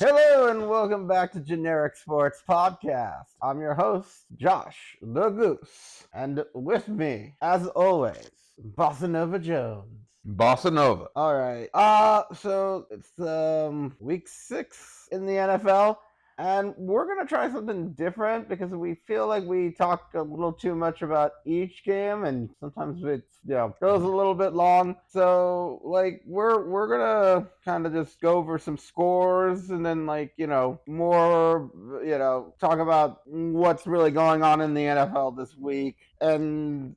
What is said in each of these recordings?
Hello and welcome back to Generic Sports Podcast. I'm your host, Josh the Goose, and with me, as always, BossaNova Jones. Bossa Nova. All right. So it's week 6 in the NFL, and we're gonna try something different because we feel like we talk a little too much about each game, and sometimes it's goes a little bit long. So we're gonna kind of just go over some scores and then more talk about what's really going on in the NFL this week, and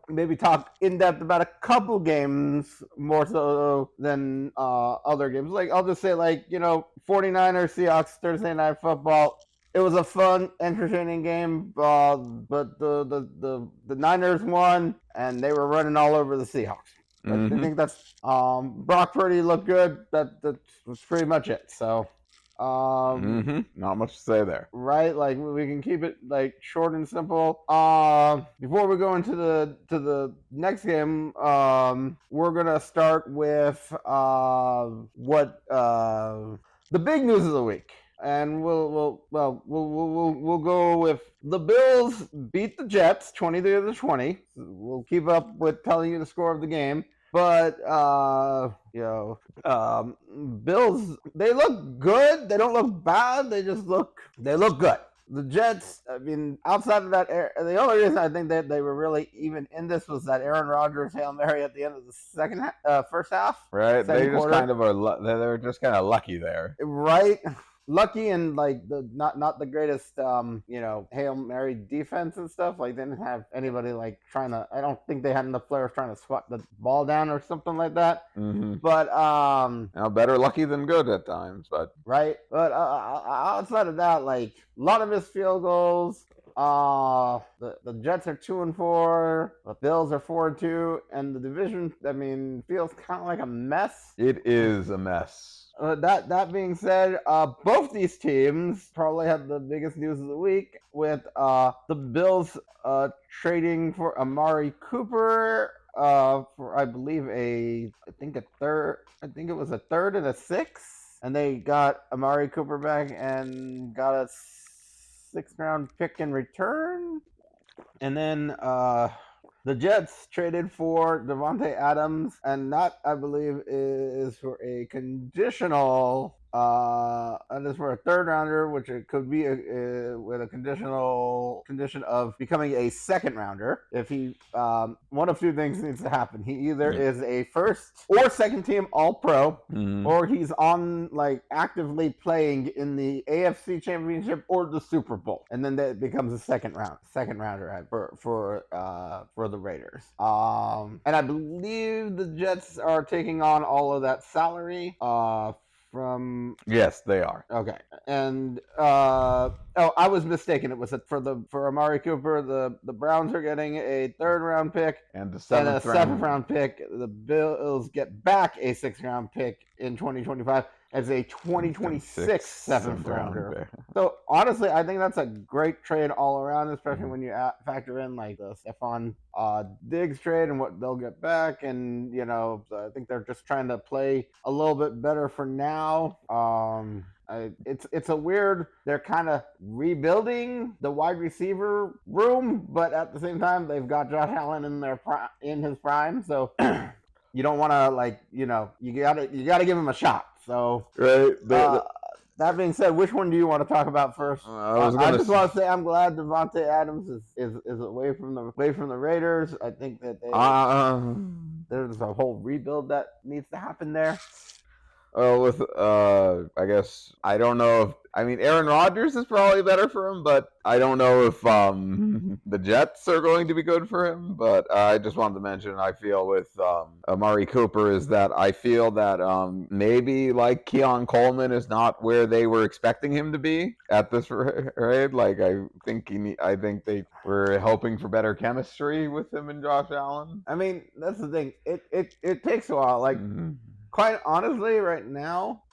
maybe talk in depth about a couple games more so than other games. Like I'll just say 49ers Seahawks Thursday Night Football. It was a fun, entertaining game, but the Niners won, and they were running all over the Seahawks. I think that's Brock Purdy looked good. That's pretty much it. So. Not much to say there. Right, like we can keep it short and simple. Before we go into the next game, we're gonna start with what the big news of the week, and we'll go with the Bills beat the Jets 23-20. We'll keep up with telling you the score of the game. But Bills, they look good. They don't look bad. They look good. The Jets, I mean, outside of that, the only reason I think that they were really even in this was that Aaron Rodgers Hail Mary at the end of the first half. Right, they just kind of are. They're just kind of lucky there. Right. Lucky and not the greatest Hail Mary defense and stuff. Like they didn't have anybody trying to. I don't think they had enough players trying to swat the ball down or something like that. But better lucky than good at times. But right. But outside of that, a lot of missed field goals. The Jets are 2-4. The Bills are 4-2, and the division, I mean, feels kind of like a mess. It is a mess. That being said, both these teams probably had the biggest news of the week with the Bills trading for Amari Cooper for I believe it was a third and a sixth, and they got Amari Cooper back and got a 6th round pick in return, and then the Jets traded for Devontae Adams, and that, I believe, is for a conditional, and is for a 3rd rounder, which it could be with a condition of becoming a 2nd rounder. If he, one of 2 things needs to happen. He either is a 1st or 2nd team All-Pro, or he's on, actively playing in the AFC Championship or the Super Bowl, and then that becomes a second rounder for the Raiders. And I believe the Jets are taking on all of that salary from... Yes, they are. Okay. And I was mistaken. It was for Amari Cooper, the Browns are getting a 3rd round pick and a 7th round pick. The Bills get back a 6th round pick in 2025 as a 2026 7th rounder. So honestly, I think that's a great trade all around, especially when you factor in the Stephon Diggs trade and what they'll get back. And I think they're just trying to play a little bit better for now. It's a weird. They're kind of rebuilding the wide receiver room, but at the same time, they've got Josh Allen in his prime. So you don't want to you gotta give him a shot. So right. That being said, which one do you want to talk about first? I just want to say I'm glad Devontae Adams is away from the Raiders. I think that there's a whole rebuild that needs to happen there. I guess I don't know if Aaron Rodgers is probably better for him, but I don't know if the Jets are going to be good for him. But I just wanted to mention I feel with Amari Cooper is that I feel that maybe Keon Coleman is not where they were expecting him to be at this rate. I think they were hoping for better chemistry with him and Josh Allen. I mean, that's the thing. It takes a while. Quite honestly, right now,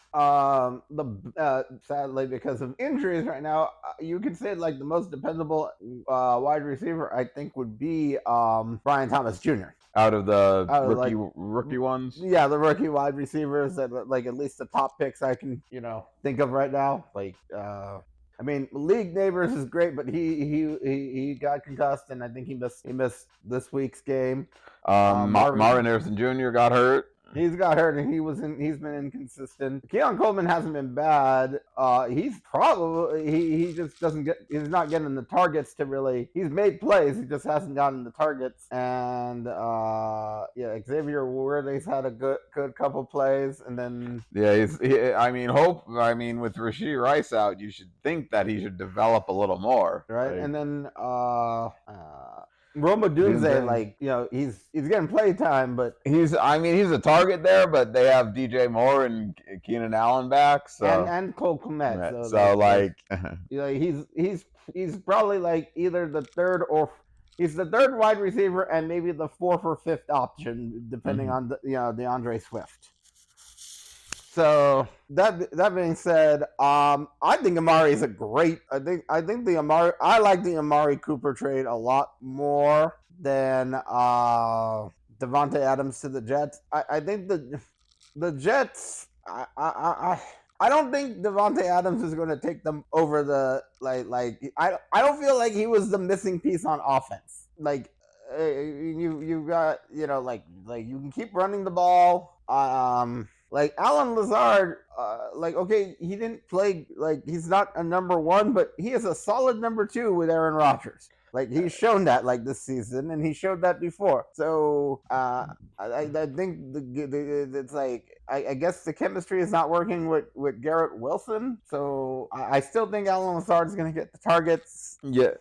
sadly because of injuries right now, you could say the most dependable wide receiver I think would be Brian Thomas Jr. out of the Out of, rookie ones. Yeah, the rookie wide receivers that like at least the top picks I can think of right now. Like I mean, League Neighbors is great, but he got concussed, and I think he missed this week's game. Marvin Harrison Jr. got hurt. He's got hurt, and he's been inconsistent. Keon Coleman hasn't been bad. He's probably he just doesn't get. He's not getting the targets to really. He's made plays. He just hasn't gotten the targets. And yeah, Xavier Worthy's had a good couple plays, and then I mean, with Rashee Rice out, you should think that he should develop a little more, right? And then Roma Dunze, like, he's getting play time, but he's a target there, but they have DJ Moore and Keenan Allen back, so and Cole Kmet. Right. He's probably like either the third wide receiver and maybe the fourth or fifth option, depending on DeAndre Swift. So that being said, I think Amari is a great. I like the Amari Cooper trade a lot more than Devontae Adams to the Jets. I think the Jets. I don't think Devontae Adams is going to take them over the I don't feel like he was the missing piece on offense. Like you got like you can keep running the ball. Like Alan Lazard, okay, he didn't play, he's not a number one, but he is a solid number two with Aaron Rodgers. Like, he's shown that, this season, and he showed that before. So, I think it's I guess the chemistry is not working with Garrett Wilson. So, I still think Alan Lazard is going to get the targets. Yeah.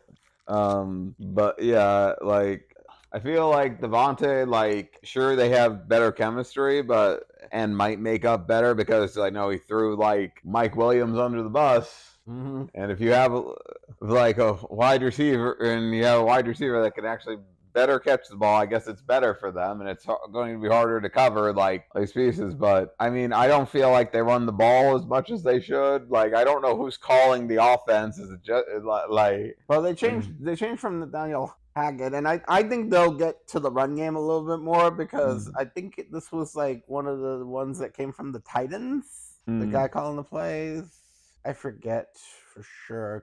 But, yeah, I feel like Devontae, sure, they have better chemistry, and might make up better because he threw Mike Williams under the bus. Mm-hmm. And if you have a wide receiver and you have a wide receiver that can actually better catch the ball, I guess it's better for them, and it's going to be harder to cover these pieces. But I mean, I don't feel like they run the ball as much as they should. I don't know who's calling the offense. Is it just Well, they changed from Nathaniel Hackett, and I think they'll get to the run game a little bit more because I think this was one of the ones that came from the Titans. The guy calling the plays, I forget for sure,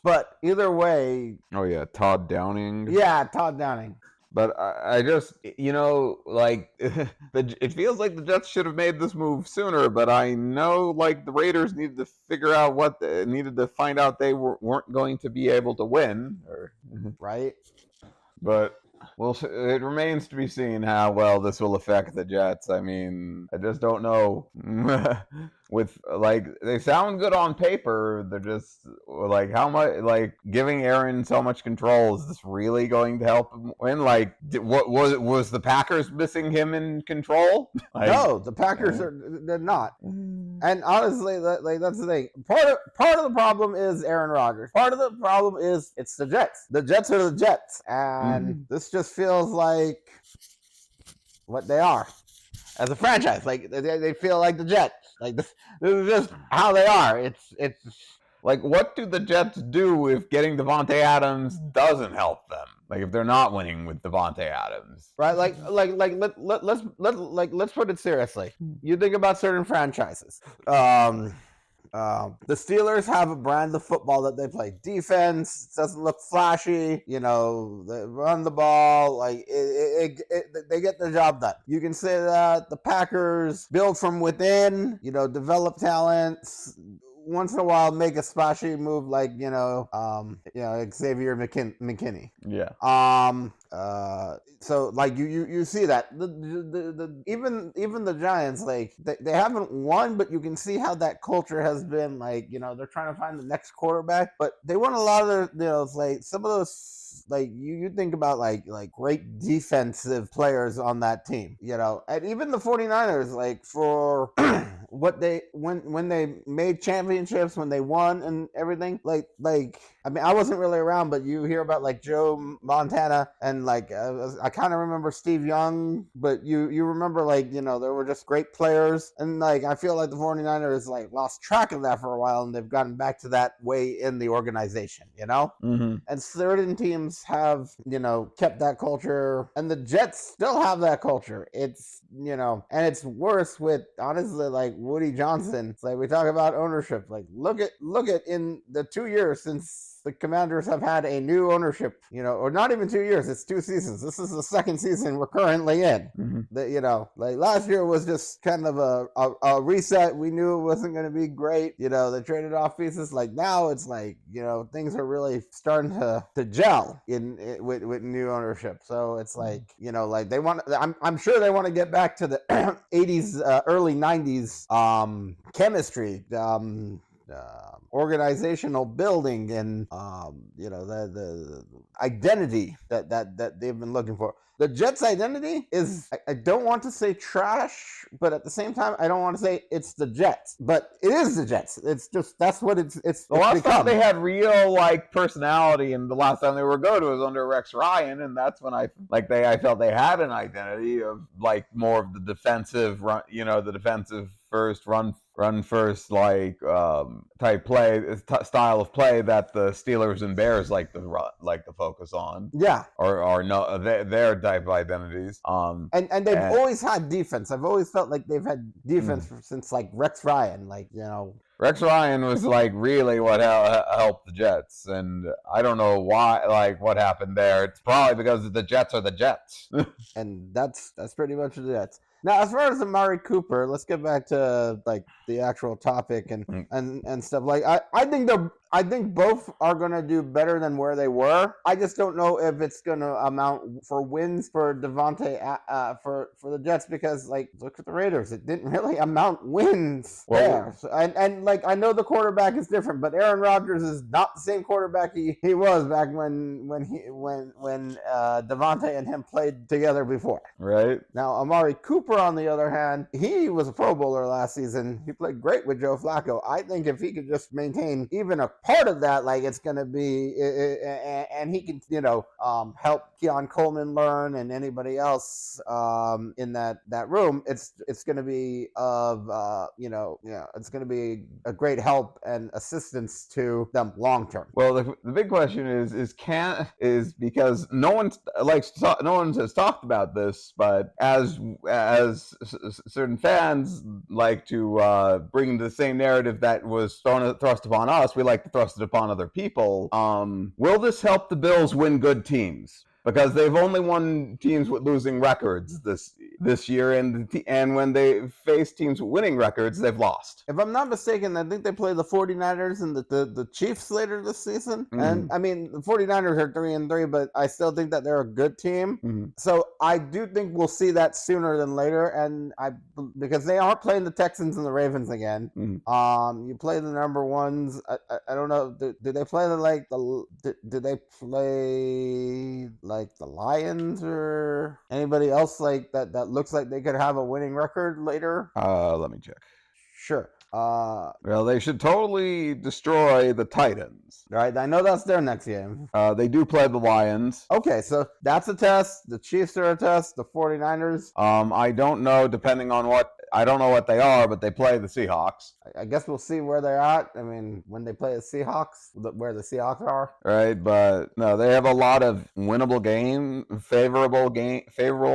but either way. Oh yeah, Todd Downing. Yeah, Todd Downing. But I just, it feels like the Jets should have made this move sooner. But I know, the Raiders needed to figure out what needed to find out they weren't going to be able to win, right? But it remains to be seen how well this will affect the Jets. I mean, I just don't know. With they sound good on paper. They're just how much giving Aaron so much control, is this really going to help him win? What was the Packers missing him in control? No, the Packers they're not. And honestly, that's the thing. Part of the problem is Aaron Rodgers. Part of the problem is it's the Jets. The Jets are the Jets, and this just feels like what they are as a franchise. They feel like the Jets. This is just how they are. It's what do the Jets do if getting Devontae Adams doesn't help them? If they're not winning with Devontae Adams, right? Let's put it seriously. You think about certain franchises. The Steelers have a brand of football that they play. Defense doesn't look flashy. They run the ball. They get the job done. You can say that the Packers build from within. Develop talents. Once in a while, make a splashy move Xavier McKinney. Yeah. So you see that even the Giants, they haven't won, but you can see how that culture has been. They're trying to find the next quarterback, but they won a lot of their some of those you think about great defensive players on that team, and even the 49ers for what they when they made championships, when they won and everything, like I mean, I wasn't really around, but you hear about like Joe Montana and like I kind of remember Steve Young, but you remember like there were just great players, and like I feel like the 49ers like lost track of that for a while, and they've gotten back to that way in the organization, Mm-hmm. and certain teams have kept that culture, and the Jets still have that culture. It's and it's worse with honestly like Woody Johnson. It's like we talk about ownership. Like look at in the 2 years since the Commanders have had a new ownership, or not even 2 years. It's 2 seasons. This is the second season we're currently in. Mm-hmm. Like last year was just kind of a reset. We knew it wasn't going to be great. They traded off pieces. Like now it's like, things are really starting to gel with new ownership. So it's like, like they want, I'm sure they want to get back to the 80s, early 90s chemistry. Organizational building and the identity that they've been looking for. The Jets' identity is, I don't want to say trash, but at the same time, I don't want to say it's the Jets. But it is the Jets. It's just, that's what it's The last become. time they had real like personality, and the last time they were good was under Rex Ryan, and that's when I felt they had an identity of like more of the defensive run, the defensive first run first like type play style of play that the Steelers and Bears like to focus on. Yeah. Or no, their type of identities. And they've always had defense. I've always felt like they've had defense since like Rex Ryan, like Rex Ryan was like really what helped the Jets, and I don't know why, like what happened there. It's probably because the Jets are the Jets. And that's pretty much the Jets. Now, as far as Amari Cooper, let's get back to like the actual topic and stuff. Like I think both are gonna do better than where they were. I just don't know if it's gonna amount for wins for Devontae for the Jets, because like look at the Raiders, it didn't really amount wins there. So, and like I know the quarterback is different, but Aaron Rodgers is not the same quarterback he was back when Devontae and him played together before. Right. Now Amari Cooper, on the other hand, he was a Pro Bowler last season. He played great with Joe Flacco. I think if he could just maintain even a part of that, like it's going to be, and he can, help Keon Coleman learn and anybody else in that room, it's going to be it's going to be a great help and assistance to them long term. Well, the big question is because no one has talked about this, but as certain fans like to bring the same narrative that was thrust upon us, we like to thrust it upon other people. Will this help the Bills win good teams? Because they've only won teams with losing records this year, and when they face teams with winning records, they've lost. If I'm not mistaken, I think they play the 49ers and the Chiefs later this season. Mm-hmm. And I mean, the 49ers are 3-3, but I still think that they're a good team. Mm-hmm. So I do think we'll see that sooner than later, and because they are playing the Texans and the Ravens again. Mm-hmm. You play the number ones. I don't know. Do they play do they play like the Lions or anybody else like that looks like they could have a winning record later? Let me check. Sure. Well, they should totally destroy the Titans. Right, I know that's their next game. They do play the Lions. Okay, so that's a test. The Chiefs are a test. The 49ers. I don't know, depending on I don't know what they are, but they play the Seahawks. I guess we'll see where they're at. I mean, when they play the Seahawks, where the Seahawks are. Right, but no, they have a lot of winnable favorable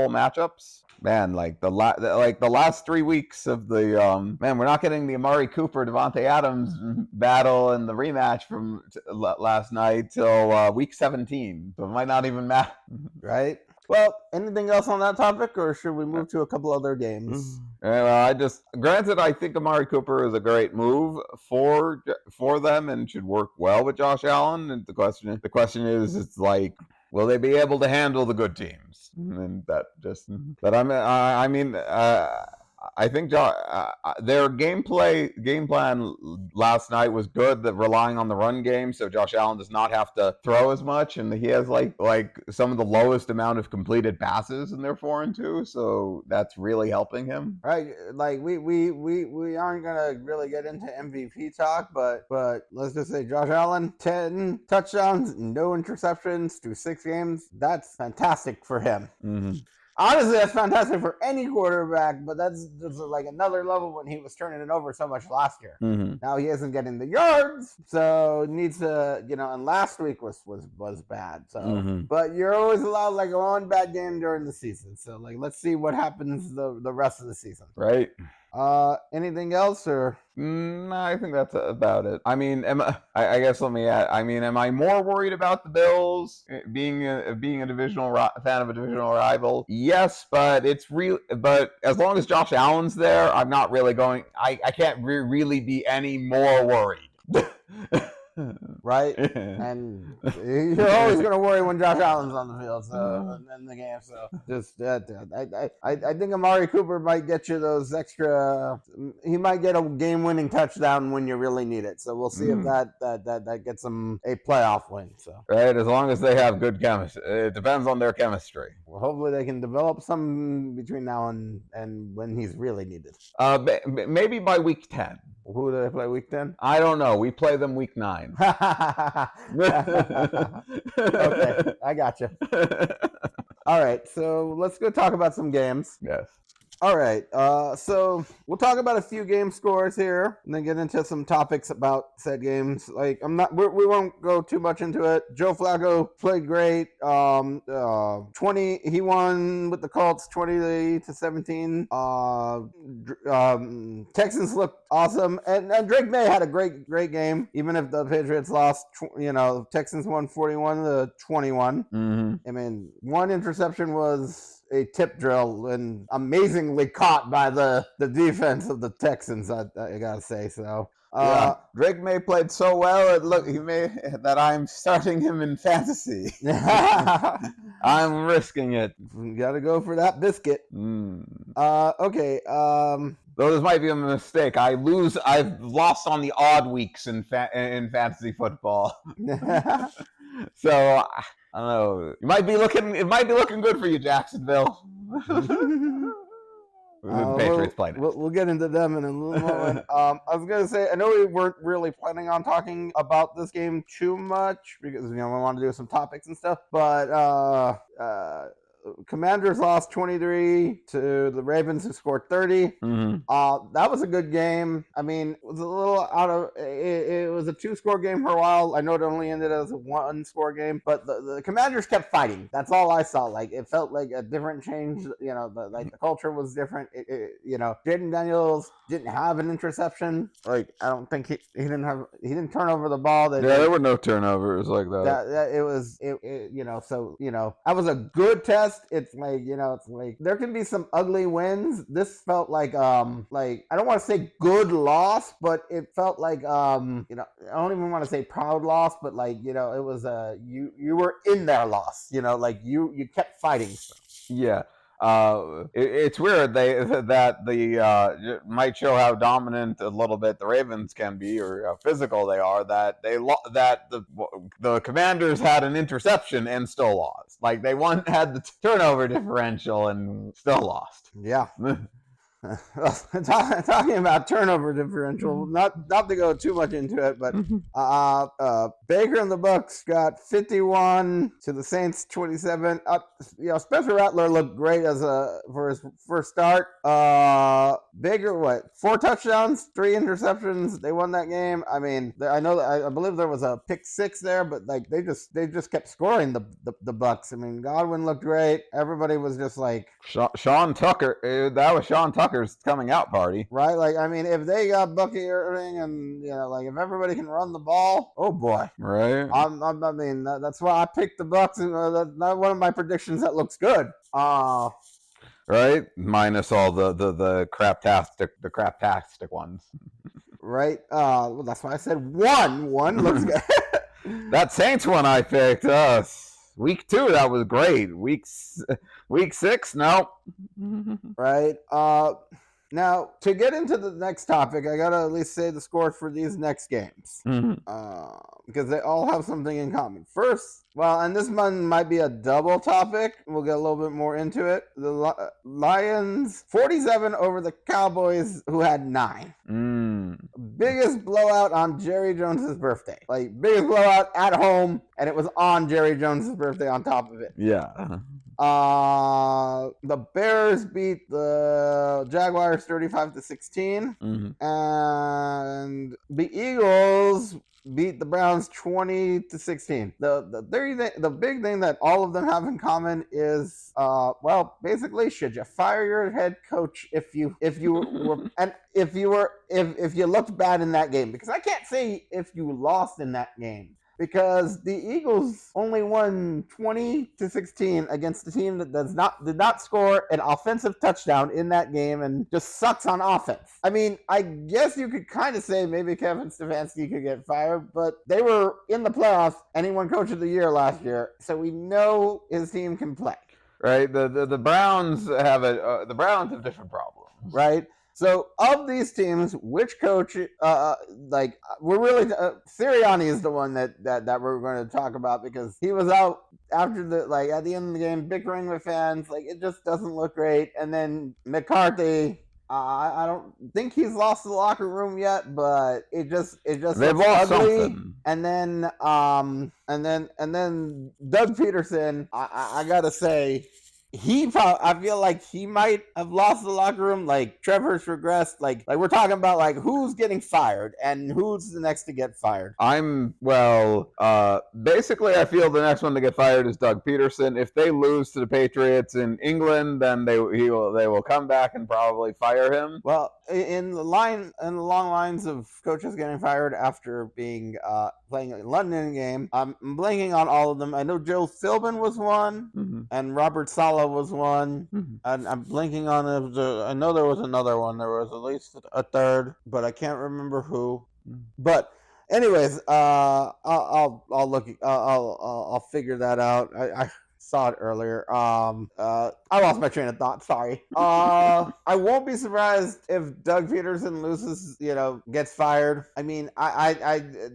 matchups. Man, like the last 3 weeks of the we're not getting the Amari Cooper Devontae Adams battle and the rematch from last night till week 17, so it might not even matter. Right. Well, anything else on that topic, or should we move to a couple other games? Granted, I think Amari Cooper is a great move for them and should work well with Josh Allen. And the question is, it's like, will they be able to handle the good teams? And I think their game plan last night was good. That relying on the run game, so Josh Allen does not have to throw as much, and he has like some of the lowest amount of completed passes in their 4-2. So that's really helping him. Right, like we aren't gonna really get into MVP talk, but let's just say Josh Allen, 10 touchdowns, no interceptions through 6 games. That's fantastic for him. Mm-hmm. Honestly, that's fantastic for any quarterback, but that's just like another level when he was turning it over so much last year. Mm-hmm. Now he isn't getting the yards, so needs to, and last week was bad. So, Mm-hmm. but you're always allowed like one bad game during the season. So like, let's see what happens the rest of the season. Right. Anything else or? No, I think that's about it. I mean, I guess let me add. I mean, am I more worried about the Bills being a divisional fan of a divisional rival? Yes, but But as long as Josh Allen's there, I'm not really going. I can't really be any more worried. Right, and you're always going to worry when Josh Allen's on the field, so in the game. So just I think Amari Cooper might get you those extra. He might get a game-winning touchdown when you really need it. So we'll see if that gets him a playoff win. So right, as long as they have good chemistry, it depends on their chemistry. Well, hopefully they can develop some between now and when he's really needed. Maybe by week 10. Who do they play week 10? I don't know. We play them week 9. Okay, I got you. All right, so let's go talk about some games. Yes. All right, so we'll talk about a few game scores here, and then get into some topics about said games. Like we won't go too much into it. Joe Flacco played great. 20, he won with the Colts 20-17. Texans looked awesome, and Drake May had a great game, even if the Patriots lost. Texans won 41-21. Mm-hmm. I mean, one interception was a tip drill and amazingly caught by the defense of the Texans, I gotta say. So Drake May played so well that I'm starting him in fantasy. I'm risking it. Gotta go for that biscuit. Okay. Though this might be a mistake, I've lost on the odd weeks in fantasy football. So I don't know. It might be looking good for you, Jacksonville. Patriots played it. We'll get into them in a little moment. I was gonna say, I know we weren't really planning on talking about this game too much because we want to do some topics and stuff, but Commanders lost 23 to the Ravens, who scored 30. Mm-hmm. That was a good game. I mean, it was a little out of it was a 2-score game for a while. I know it only ended as a 1-score game, but the Commanders kept fighting. That's all I saw. Like, it felt like a different change. The culture was different. Jaden Daniels didn't have an interception. Like, I don't think he didn't turn over the ball. There were no turnovers like that. That was a good test. It's like there can be some ugly wins. This felt like I don't want to say good loss, but it felt like I don't even want to say proud loss, but it was you were in their loss. You kept fighting. Yeah. It's weird that might show how dominant a little bit the Ravens can be, or how physical they are. That the Commanders had an interception and still lost. Like, they had the turnover differential and still lost. Yeah. Talking about turnover differential, not to go too much into it, but Baker and the Bucks got 51 to the Saints 27. Spencer Rattler looked great for his first start. Baker 4 touchdowns, 3 interceptions. They won that game. I mean, I believe there was a pick 6 there, but they just kept scoring the Bucks. I mean, Godwin looked great. Everybody was just like Sean Tucker. That was Sean Tucker's coming out party, right? Like, I mean, if they got Bucky Irving and if everybody can run the ball, oh boy, right? That's why I picked the Bucks, and that's not one of my predictions that looks good. Right, minus all the craptastic ones. Right. Well, that's why I said one looks good. That Saints one I picked. Week 2, that was great. Week 6, no. Right. Now, to get into the next topic, I gotta at least say the scores for these next games. Mm-hmm. Because they all have something in common. First, well, and this one might be a double topic. We'll get a little bit more into it. The Lions 47 over the Cowboys, who had 9. Biggest blowout on Jerry Jones's birthday. Like, biggest blowout at home, and it was on Jerry Jones's birthday on top of it. Yeah. The Bears beat the Jaguars 35-16, and the Eagles beat the Browns 20-16. The big thing that all of them have in common is well, basically, should you fire your head coach if you were and if you looked bad in that game? Because I can't say if you lost in that game, because the Eagles only won 20-16 against a team that did not score an offensive touchdown in that game and just sucks on offense. I mean, I guess you could kind of say maybe Kevin Stefanski could get fired, but they were in the playoffs and he won Coach of the Year last year, so we know his team can play. Right. The Browns have different problems. Right. So, of these teams, which coach, we're really, Sirianni is the one that we're going to talk about, because he was out after at the end of the game, bickering with fans. Like, it just doesn't look great. And then McCarthy, I don't think he's lost the locker room yet, but it just they've lost ugly. Something. And then Doug Peterson, I gotta say, I feel like he might have lost the locker room. Like, Trevor's regressed. Like we're talking about, like, who's getting fired and who's the next to get fired. Basically, I feel the next one to get fired is Doug Peterson. If they lose to the Patriots in England, then they will come back and probably fire him. Well, in the long lines of coaches getting fired after being playing a London game, I'm blanking on all of them. I know Joe Philbin was one, and Robert Saleh was one, and I'm blanking on it. I know there was another one. There was at least a third, but I can't remember who. But anyways, I'll look. I'll figure that out. I saw it earlier. I lost my train of thought. Sorry. I won't be surprised if Doug Peterson loses, gets fired. I mean,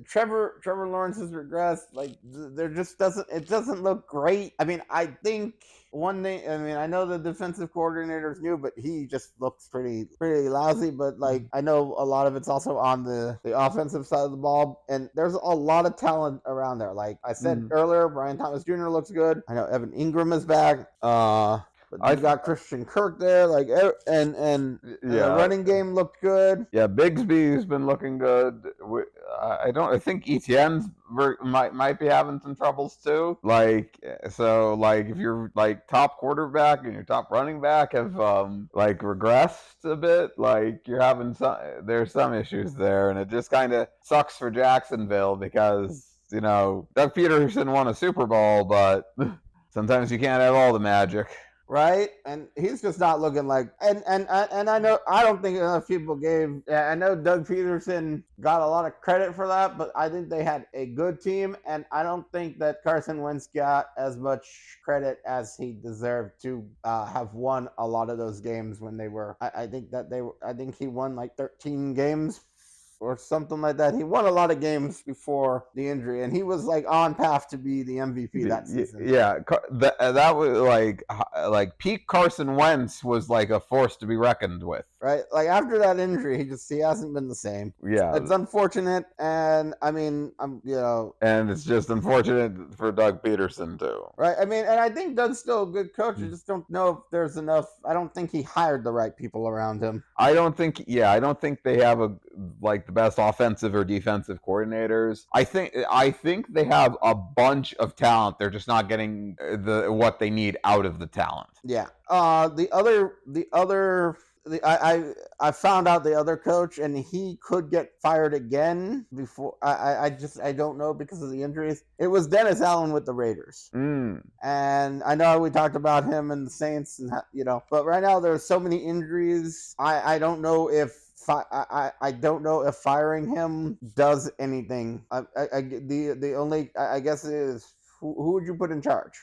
Trevor Lawrence has regressed. Like, there just doesn't look great. I mean, I think one thing, I know the defensive coordinator is new, but he just looks pretty lousy. But, like, I know a lot of it's also on the offensive side of the ball, and there's a lot of talent around there. Like I said earlier, Brian Thomas Jr. looks good. I know Evan Ingram is back. But I've got Christian Kirk there, and the running game looked good. Yeah, Bigsby's been looking good. I think Etienne might be having some troubles too. If your top quarterback and your top running back have regressed a bit, you're having there's some issues there, and it just kind of sucks for Jacksonville because Doug Peterson won a Super Bowl, but sometimes you can't have all the magic. Right, and he's just not looking like. And I know, I don't think enough people gave. I know Doug Peterson got a lot of credit for that, but I think they had a good team, and I don't think that Carson Wentz got as much credit as he deserved to have won a lot of those games when they were. I think he won 13 games or something like that. He won a lot of games before the injury, and he was on path to be the MVP that season. Yeah, that was peak Carson Wentz was a force to be reckoned with. Right, after that injury, he hasn't been the same. Yeah, it's unfortunate, and and it's just unfortunate for Doug Peterson too. Right, and I think Doug's still a good coach. I just don't know if there's enough. I don't think he hired the right people around him. I don't think they have the best offensive or defensive coordinators. I think they have a bunch of talent. They're just not getting what they need out of the talent. Yeah. I found out the other coach, and he could get fired again before. I don't know because of the injuries. It was Dennis Allen with the Raiders, and I know we talked about him and the Saints, and but right now there's so many injuries. I don't know if. I don't know if firing him does anything. The only I guess is who would you put in charge?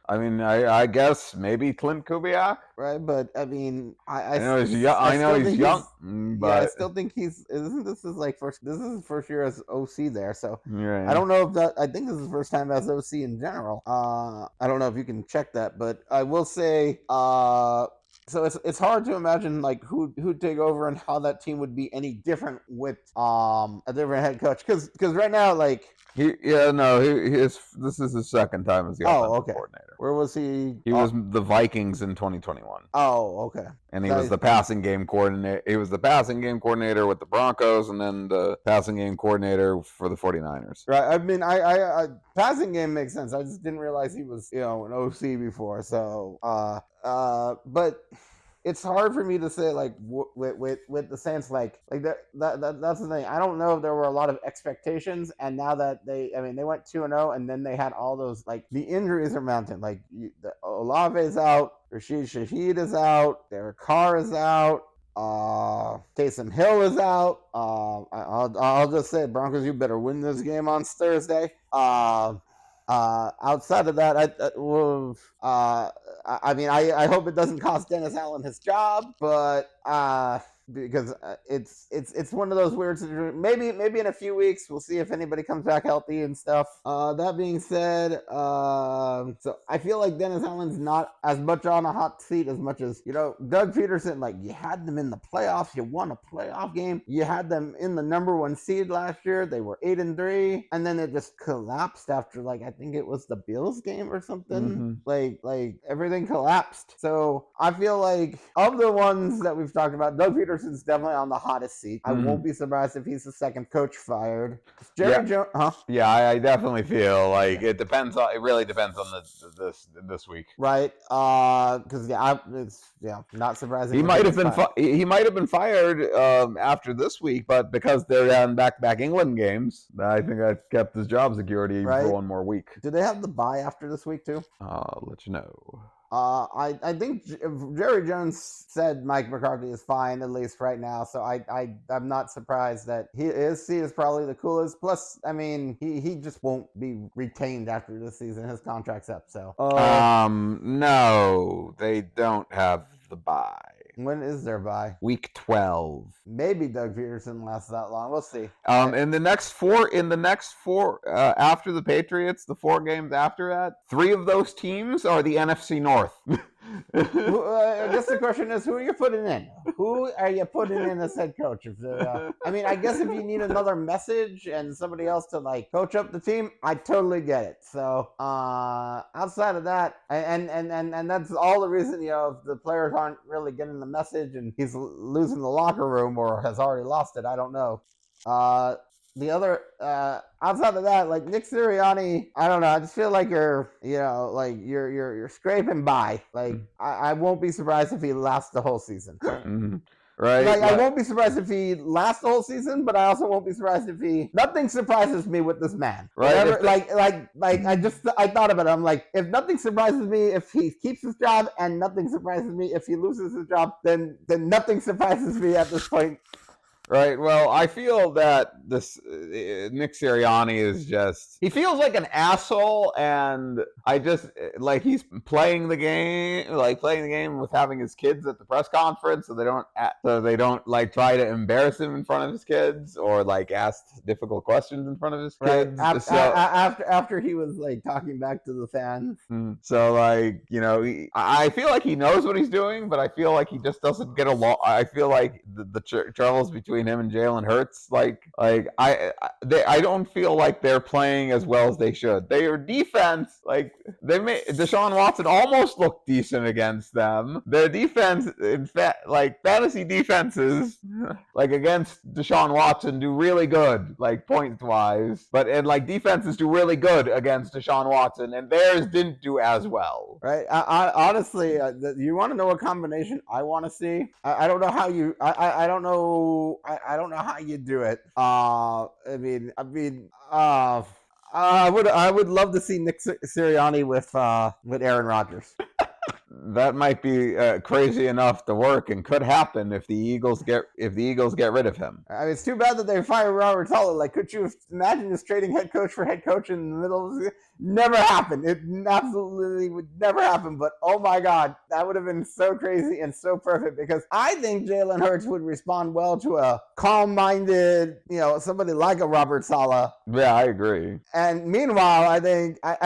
I mean, I guess maybe Clint Kubiak. right? But I mean, I know he's young. I know still he's think young, yeah, I but still think isn't this is like first, this is his first year as OC there, so I right. don't know if that, I think this is his first time as OC in general. I don't know if you can check that, but I will say, so it's hard to imagine like who'd take over and how that team would be any different with a different head coach, because right now, like, This is his second time as the oh, offensive okay, coordinator. where was he? He was the Vikings in 2021. Oh, okay. And he was the passing game coordinator. He was the passing game coordinator with the Broncos, and then the passing game coordinator for the 49ers. Right. I mean, I passing game makes sense. I just didn't realize he was, an OC before. So, but it's hard for me to say, like, with the Saints, like that's the thing. I don't know if there were a lot of expectations, and now that they went 2-0, and then they had all those, like, the injuries are mounting. Like, Olave's out, Rashid Shaheed is out, Derek Carr is out. Taysom Hill is out. I'll just say, Broncos, you better win this game on Thursday. Outside of that, I hope it doesn't cost Dennis Allen his job, but because it's one of those weird situations. Maybe in a few weeks we'll see if anybody comes back healthy and stuff. That being said, so I feel like Dennis Allen's not as much on a hot seat as much as, Doug Peterson. Like, you had them in the playoffs, you won a playoff game, you had them in the number 1 seed last year. They were 8-3, and then it just collapsed after, like, I think it was the Bills game or something. Mm-hmm. Like everything collapsed. So I feel like, of the ones that we've talked about, Doug Peterson's definitely on the hottest seat. I won't be surprised if he's the second coach fired. Jerry Jones, Yeah, I definitely feel like it depends on. It really depends on this week, right? Because not surprising. He might have been he might have been fired after this week, but because they're on back-to-back England games, I think that kept his job security for one more week. Do they have the bye after this week too? I'll let you know. I think Jerry Jones said Mike McCarthy is fine, at least right now. So I'm not surprised that his seat is probably the coolest. Plus, I mean, he just won't be retained after this season. His contract's up. So no, they don't have the bye. When is their bye? Week 12. Maybe Doug Peterson lasts that long. We'll see. In the next four, after the Patriots, the 4 games after that, 3 of those teams are the NFC North. I guess the question is, who are you putting in? Who are you putting in as head coach? I guess if you need another message and somebody else to, like, coach up the team, I totally get it. So outside of that, and that's all the reason, if the players aren't really getting the message and he's losing the locker room or has already lost it, I don't know. The other, outside of that, like, Nick Sirianni, I don't know. I just feel like you're scraping by. Like, I won't be surprised if he lasts the whole season. Right. Like, I won't be surprised if he lasts the whole season, but I also won't be surprised if nothing surprises me with this man. Right. I thought about it. I'm like, if nothing surprises me if he keeps his job, and nothing surprises me if he loses his job, then nothing surprises me at this point. Right. Well, I feel that this Nick Sirianni is he feels like an asshole, and I just like he's playing the game with having his kids at the press conference, so they don't like try to embarrass him in front of his kids or like ask difficult questions in front of his kids. Right. After he was like talking back to the fans. So like I feel like he knows what he's doing, but I feel like he just doesn't get along. I feel like the troubles between him and Jalen Hurts, I don't feel like they're playing as well as they should. Their defense, like they made Deshaun Watson almost look decent against them. Their defense, in fact, like fantasy defenses, like against Deshaun Watson, do really good, like points wise. But like defenses do really good against Deshaun Watson, and theirs didn't do as well. Right. Honestly, you want to know what combination I want to see? I don't know how you. I don't know. I don't know how you do it. I would love to see Nick Sirianni with Aaron Rodgers. that might be crazy enough to work and could happen if the Eagles get rid of him. I mean, it's too bad that they fired Robert Saleh. Like, could you imagine just trading head coach for head coach in the middle of the Never happened. It absolutely would never happen. But oh my God, that would have been so crazy and so perfect, because I think Jalen Hurts would respond well to a calm-minded, somebody like a Robert Saleh. Yeah, I agree. And meanwhile, I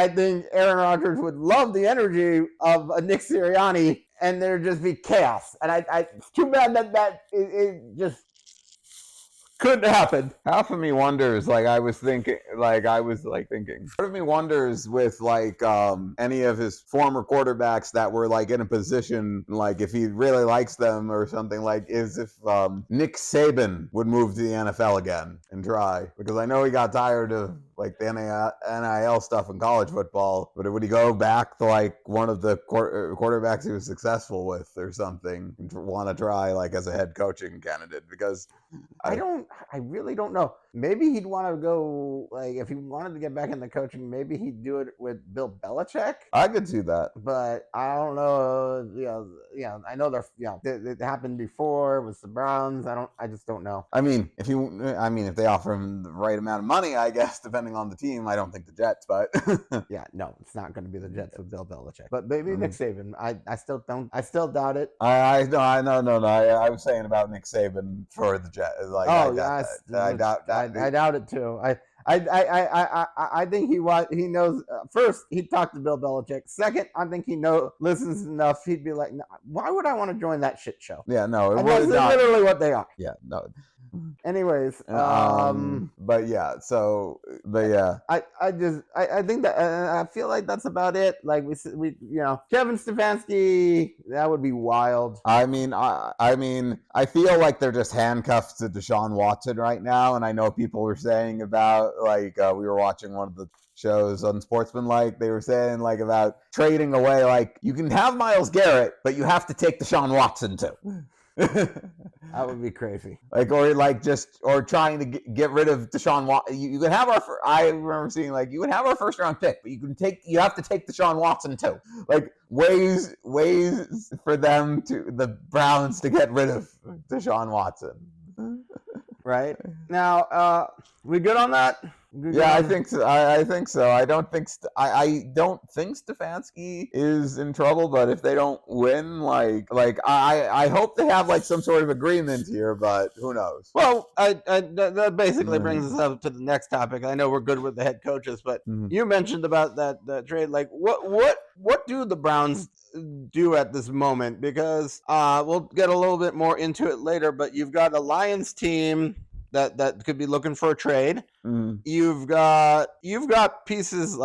think Aaron Rodgers would love the energy of a Nick Sirianni, and there'd just be chaos. And it's too bad that it just couldn't happen. Half of me wonders, part of me wonders with any of his former quarterbacks that were in a position, if he really likes them or something, is if Nick Saban would move to the NFL again and try, because I know he got tired of the NIL stuff in college football, but would he go back to one of the quarterbacks he was successful with or something, and want to try as a head coaching candidate? Because I really don't know. Maybe he'd want to go, if he wanted to get back into coaching, maybe he'd do it with Bill Belichick. I could see that. But I don't know. I know it happened before with the Browns. I just don't know. I mean, if they offer him the right amount of money, I guess, depending on the team. I don't think the Jets, but yeah, no, it's not going to be the Jets with Bill Belichick. But maybe Nick Saban. I still don't. I still doubt it. I was saying about Nick Saban for the Jets. I doubt that. I doubt it too. I think he knows. First, he talked to Bill Belichick. Second, I think he listens enough. He'd be like, no, why would I want to join that shit show? Yeah, no, that's literally what they are. Yeah, no. Anyways, I think that I feel like that's about it. Kevin Stefanski, that would be wild. I feel like they're just handcuffed to Deshaun Watson right now, and I know people were saying about we were watching one of the shows on Sportsman, they were saying about trading away, you can have Myles Garrett, but you have to take Deshaun Watson too. That would be crazy. Or trying to get rid of Deshaun Watson. You can have I remember seeing you can have our first round pick, but you have to take Deshaun Watson too. Ways for the Browns to get rid of Deshaun Watson. Right now, we good on that? I think so. I think so. I don't think Stefanski is in trouble, but if they don't win, I hope they have some sort of agreement here, but who knows? Well, that basically brings us up to the next topic. I know we're good with the head coaches, but you mentioned about that trade. What do the Browns do at this moment? Because we'll get a little bit more into it later, but you've got a Lions team that could be looking for a trade. You've got pieces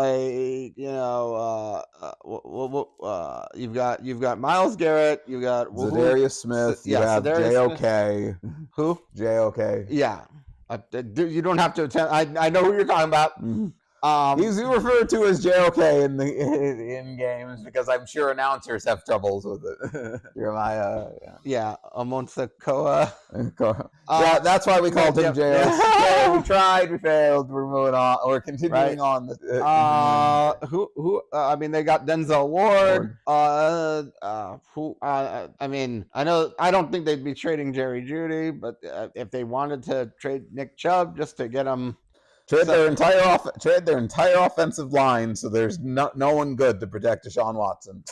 you've got Myles Garrett, you got Zadarius Smith, you have JOK. Who? JOK. Yeah. You don't have to attempt. I know who you're talking about. He's referred to as JOK in games because I'm sure announcers have troubles with it. Jeremiah. Yeah, Amonsa Koa. Yeah, that's why we called him JOK. Yeah. We tried, we failed. We're moving on. We're continuing on. Who? They got Denzel Ward. I don't think they'd be trading Jerry Jeudy, but if they wanted to trade Nick Chubb just to get him. Trade their entire offensive line, so there's no one good to protect Deshaun Watson.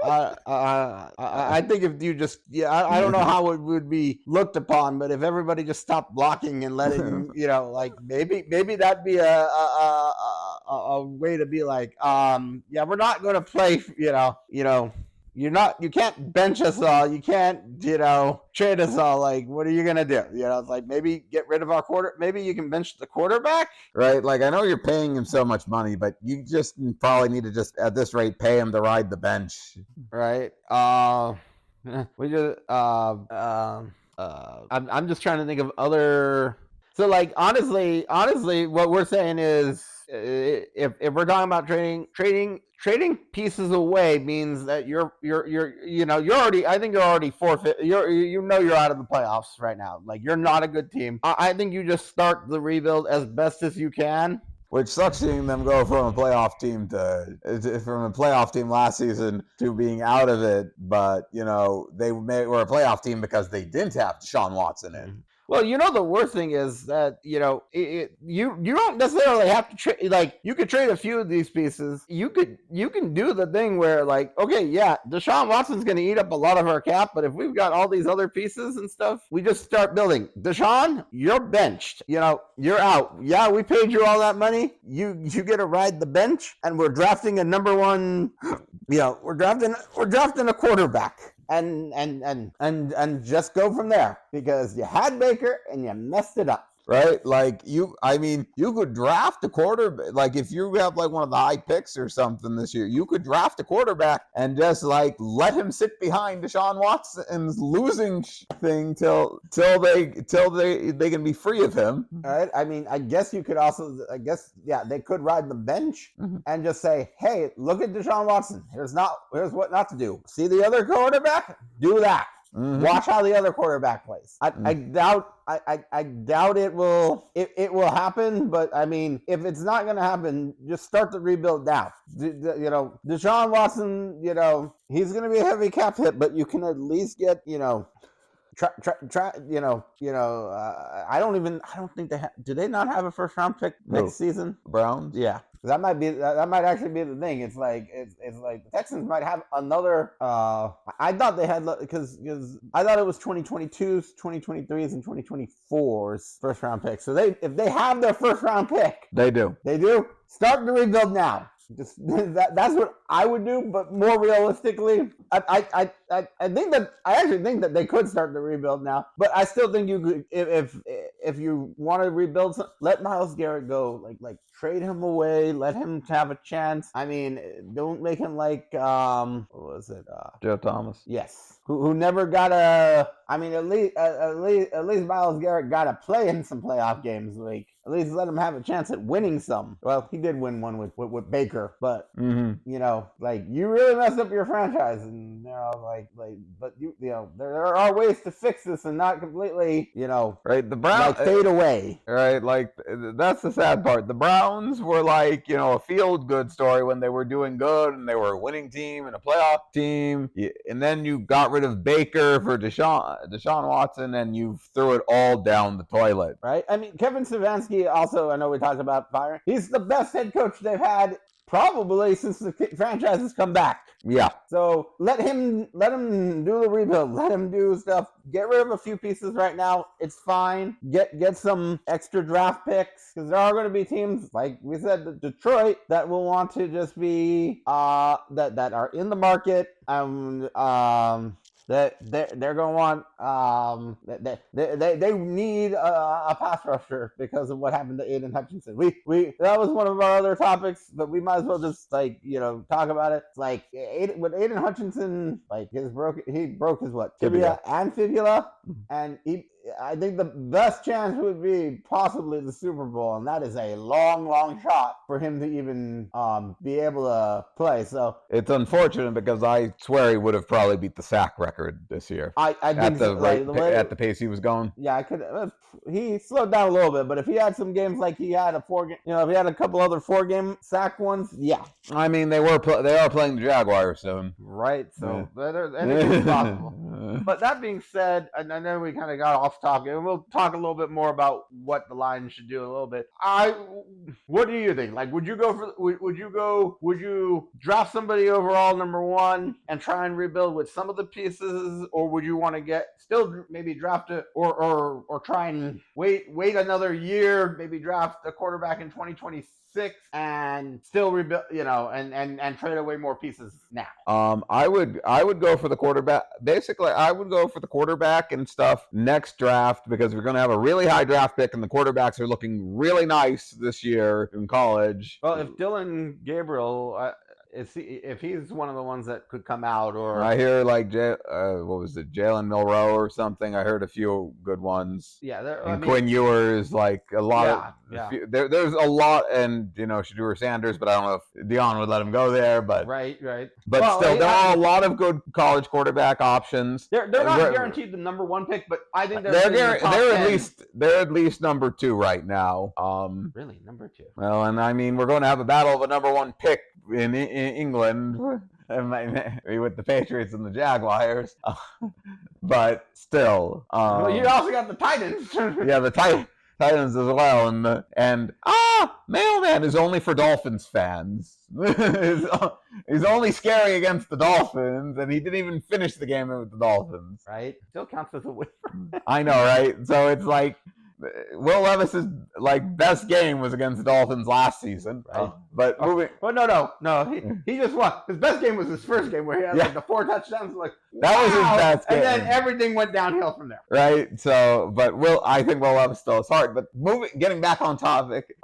I think if you just I don't know how it would be looked upon, but if everybody just stopped blocking and letting maybe that'd be a way to be we're not going to play you can't bench us all. You can't, trade us all. What are you going to do? It's maybe get rid of our maybe you can bench the quarterback. Right. I know you're paying him so much money, but you just probably need to just, at this rate, pay him to ride the bench. Right. We just, I'm just trying to think of other. So honestly, what we're saying is, if we're talking about trading pieces away means that you're already, I think you're already forfeit. You're out of the playoffs right now. You're not a good team. I think you just start the rebuild as best as you can. which sucks seeing them go from a playoff team last season to being out of it. But they were a playoff team because they didn't have Deshaun Watson in. Well, the worst thing is that you don't necessarily have to trade. Like, you could trade a few of these pieces. You can do the thing where, like, okay, yeah, Deshaun Watson's going to eat up a lot of our cap, but if we've got all these other pieces and stuff, we just start building. Deshaun, you're benched. You're out. Yeah, we paid you all that money. You get to ride the bench, and we're drafting a number one. We're drafting a quarterback. And just go from there, because you had Baker and you messed it up. Right? Like, you could draft a quarterback. Like, if you have like one of the high picks or something this year, you could draft a quarterback and just like let him sit behind Deshaun Watson's losing thing till they can be free of him. All right. I mean, I guess you could also, they could ride the bench and just say, hey, look at Deshaun Watson. Here's what not to do. See the other quarterback? Do that. Watch how the other quarterback plays. I doubt it will happen, but I mean, if it's not going to happen, just start the rebuild now. Deshaun Watson, he's going to be a heavy cap hit, but you can at least get, I don't think do they not have a first round pick next season? Browns? Yeah. That might actually be the thing. It's like the Texans might have another. I thought they had, because I thought it was 2022's, 2023's, and 2024's first round pick. So if they have their first round pick, they do. Start the rebuild now. Just that's what I would do, but more realistically, I actually think that they could start the rebuild now. But I still think you could, if you want to rebuild, let Myles Garrett go. Like trade him away, let him have a chance. I mean, don't make him like what was it? Joe Thomas. Yes, who never got a. I mean, at least Myles Garrett got to play in some playoff games. Like, at least let him have a chance at winning some. Well, he did win one with Baker, but like, you really messed up your franchise, and but there are ways to fix this and not completely, right? The Browns fade away, right? Like, that's the sad part. The Browns were like, a feel-good story when they were doing good and they were a winning team and a playoff team, and then you got rid of Baker for Deshaun Watson, and you threw it all down the toilet. Right? I mean, Kevin Stefanski also, I know we talked about firing. He's the best head coach they've had probably since the franchise has come back. Yeah. So let him do the rebuild. Let him do stuff. Get rid of a few pieces right now. It's fine. Get some extra draft picks, because there are going to be teams, like we said, Detroit, that will want to just be that are in the market. That they're going to want they need a pass rusher because of what happened to Aiden Hutchinson. We that was one of our other topics, but we might as well just talk about it. It's like with Aiden Hutchinson, like he broke his what, tibia and fibula, and I think the best chance would be possibly the Super Bowl, and that is a long shot for him to even be able to play. So it's unfortunate, because I swear he would have probably beat the sack record this year. I think at the pace he was going. Yeah, I could. He slowed down a little bit, but if he had some games like he had if he had a couple other 4-game sack ones, yeah. I mean, they are playing the Jaguars soon, right? So anything's possible. But that being said, and I know we kind of got off topic, and we'll talk a little bit more about what the Lions should do a little bit. What do you think? Like, would you draft somebody overall number 1 and try and rebuild with some of the pieces, or would you want to still maybe draft it or try and wait another year, maybe draft a quarterback in 2026 and still rebuild, and trade away more pieces now? I would go for the quarterback. Basically, I would go for the quarterback and stuff next draft, because we're going to have a really high draft pick, and the quarterbacks are looking really nice this year in college. Well, if Dylan Gabriel, if he's one of the ones that could come out, or I hear like what was it, Jalen Milroe or something. I heard a few good ones. yeah, I And mean, Quinn Ewers, like a lot of there's a lot, and Shedeur Sanders, but I don't know if Dion would let him go there. But right. But Well, still, there are a lot of good college quarterback options. They're not guaranteed the number 1 pick, but I think they're at least number 2 right now. Really, number 2. Well, and I mean, we're going to have a battle of a number 1 pick in England with the Patriots and the Jaguars. But still, well, you also got the Titans. Yeah, the Titans as well, and Mailman is only for Dolphins fans. He's only scary against the Dolphins, and he didn't even finish the game with the Dolphins. Right, still counts as a win. I know, right? So it's like Will Levis's best game was against the Dolphins last season, right? But moving. Well, no. He just won. His best game was his first game where he had the 4 touchdowns. That was his best game, and then everything went downhill from there. Right. So, but I think Will Levis still is hard. But getting back on topic.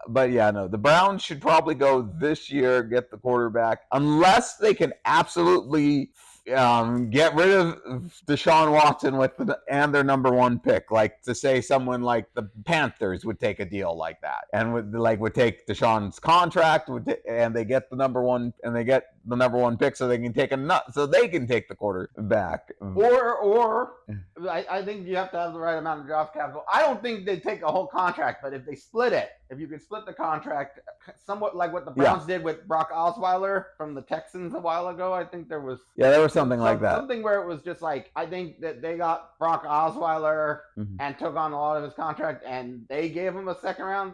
But yeah, no, the Browns should probably go this year, get the quarterback, unless they can absolutely get rid of Deshaun Watson and their number 1 pick. Like, to say someone like the Panthers would take a deal like that and would take Deshaun's contract and they get the number 1 and they get the number 1 pick so they can take the quarterback. Or I think you have to have the right amount of draft capital. I don't think they take a whole contract, but if they split it, if you can split the contract, somewhat like what the Browns did with Brock Osweiler from the Texans a while ago, I think there was something like that. Something where it was just like, I think that they got Brock Osweiler and took on a lot of his contract, and they gave him a second round,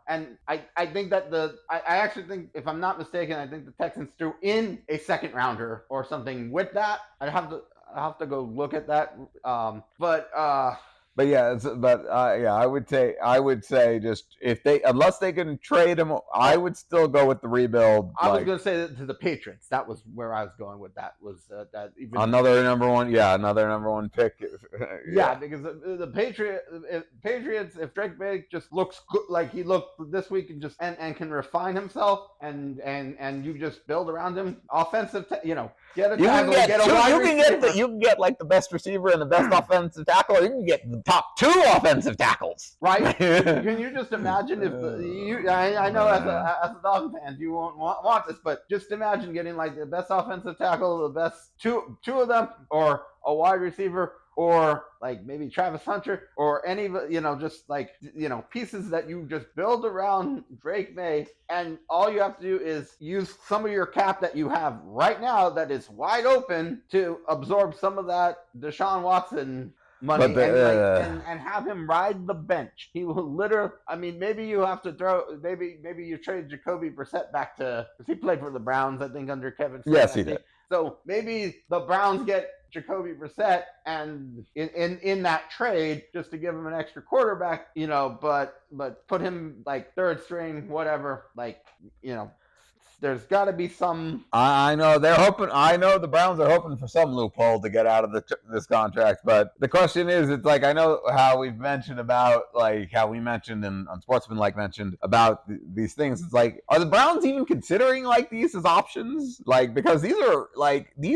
and I think that I actually think, if I'm not mistaken, I think the Texans threw in a second rounder or something with that. I'll have to go look at that. But yeah, I would say just unless they can trade him, I would still go with the rebuild. I was going to say that to the Patriots. That was where I was going with that. Was that even another number 1 pick? Yeah, because the Patriots, if Drake May just looks good like he looked this week and can refine himself and you just build around him, offensive, get a tackle, get a wide receiver. You can get like the best receiver and the best offensive tackle. You can get the top 2 offensive tackles. Right? Can you just imagine if I know as a Dolphin fan you won't want this, but just imagine getting like the best offensive tackle, the best two of them, or a wide receiver, or like maybe Travis Hunter, or any, just like, pieces that you just build around Drake May, and all you have to do is use some of your cap that you have right now that is wide open to absorb some of that Deshaun Watson money, and have him ride the bench. He will literally. I mean, maybe you have to throw. Maybe you trade Jacoby Brissett back to, because he played for the Browns, I think, under Kevin Stefanski. Yes, he did. So maybe the Browns get Jacoby Brissett and in that trade, just to give him an extra quarterback, but put him like 3rd string, whatever. There's got to be some. I know they're hoping. I know the Browns are hoping for some loophole to get out of this contract. But the question is, it's like, I know how we've mentioned about, like, how we mentioned on Sportsmanlike mentioned about these things. It's like, are the Browns even considering like these as options? Like, because these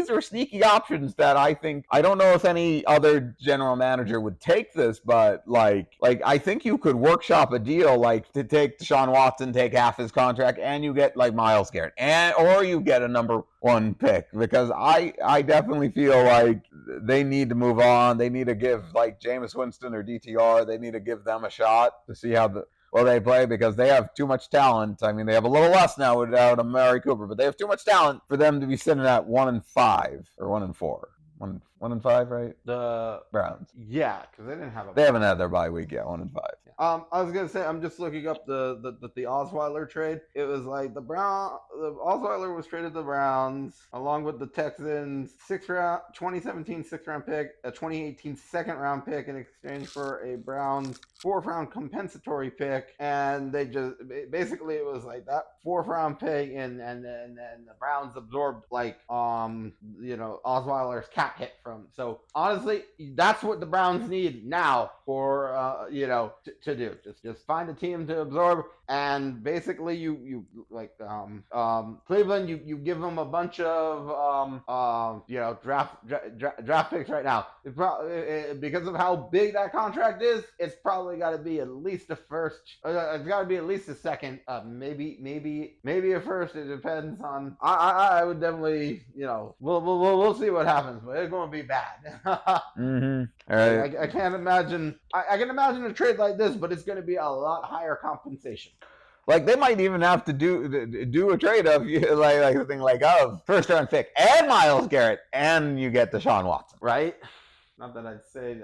are sneaky options that I don't know if any other general manager would take this, but like I think you could workshop a deal like to take Deshaun Watson, take half his contract, and you get like Myles Garrett, or you get a number 1 pick, because I definitely feel like they need to move on. They need to give like Jameis Winston or DTR, they need to give them a shot to see how they play, because they have too much talent. I mean, they have a little less now without Amari Cooper, but they have too much talent for them to be sitting at 1-5 or 1-4. 1-5, right? The Browns. Yeah, because they haven't had their bye week yet. 1-5. I was gonna say, I'm just looking up the Osweiler trade. It was like the Osweiler was traded to the Browns along with the Texans 2017 6th-round pick, a 2018 2nd-round pick in exchange for a Browns 4th-round compensatory pick, and they just basically, it was like that 4th-round pick, and then the Browns absorbed like Osweiler's cap hit from. So honestly, that's what the Browns need now for to do. Just find a team to absorb, and basically you like Cleveland, you give them a bunch of draft picks right now. Because of how big that contract is, it's probably got to be at least a first. It's got to be at least a second. Maybe a first. It depends on. I would definitely we'll see what happens, but it's going to be bad. Mm-hmm. All right. I can't imagine. I can imagine a trade like this, but it's going to be a lot higher compensation. Like they might even have to do a trade of like a thing like of first round pick and Myles Garrett, and you get Deshaun Watson, right? Not that I'd say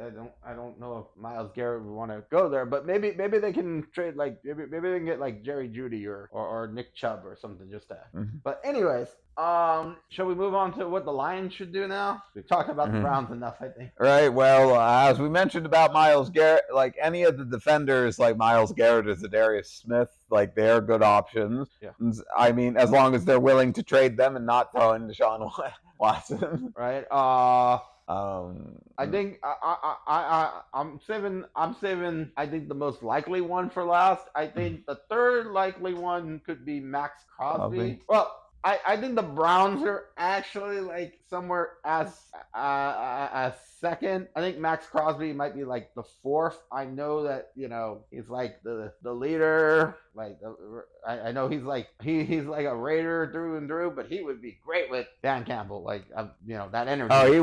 I don't know if Myles Garrett would want to go there, but maybe they can trade like maybe they can get like Jerry Jeudy or Nick Chubb or something just that. Mm-hmm. But anyways, shall we move on to what the Lions should do now? We've talked about the Browns enough, I think. Right. Well, as we mentioned about Myles Garrett, like any of the defenders, like Myles Garrett or Zadarius Smith, like they're good options. Yeah. I mean, as long as they're willing to trade them and not throw in Deshaun Watson. Right. I think I'm saving. I think the most likely one for last. I think the third likely one could be Max Crosby. Well, I think the Browns are actually like somewhere as second. I think Max Crosby might be like the fourth. I know that he's like the leader. Like I know he's like he's like a Raider through and through, but he would be great with Dan Campbell. Like that energy. Oh, he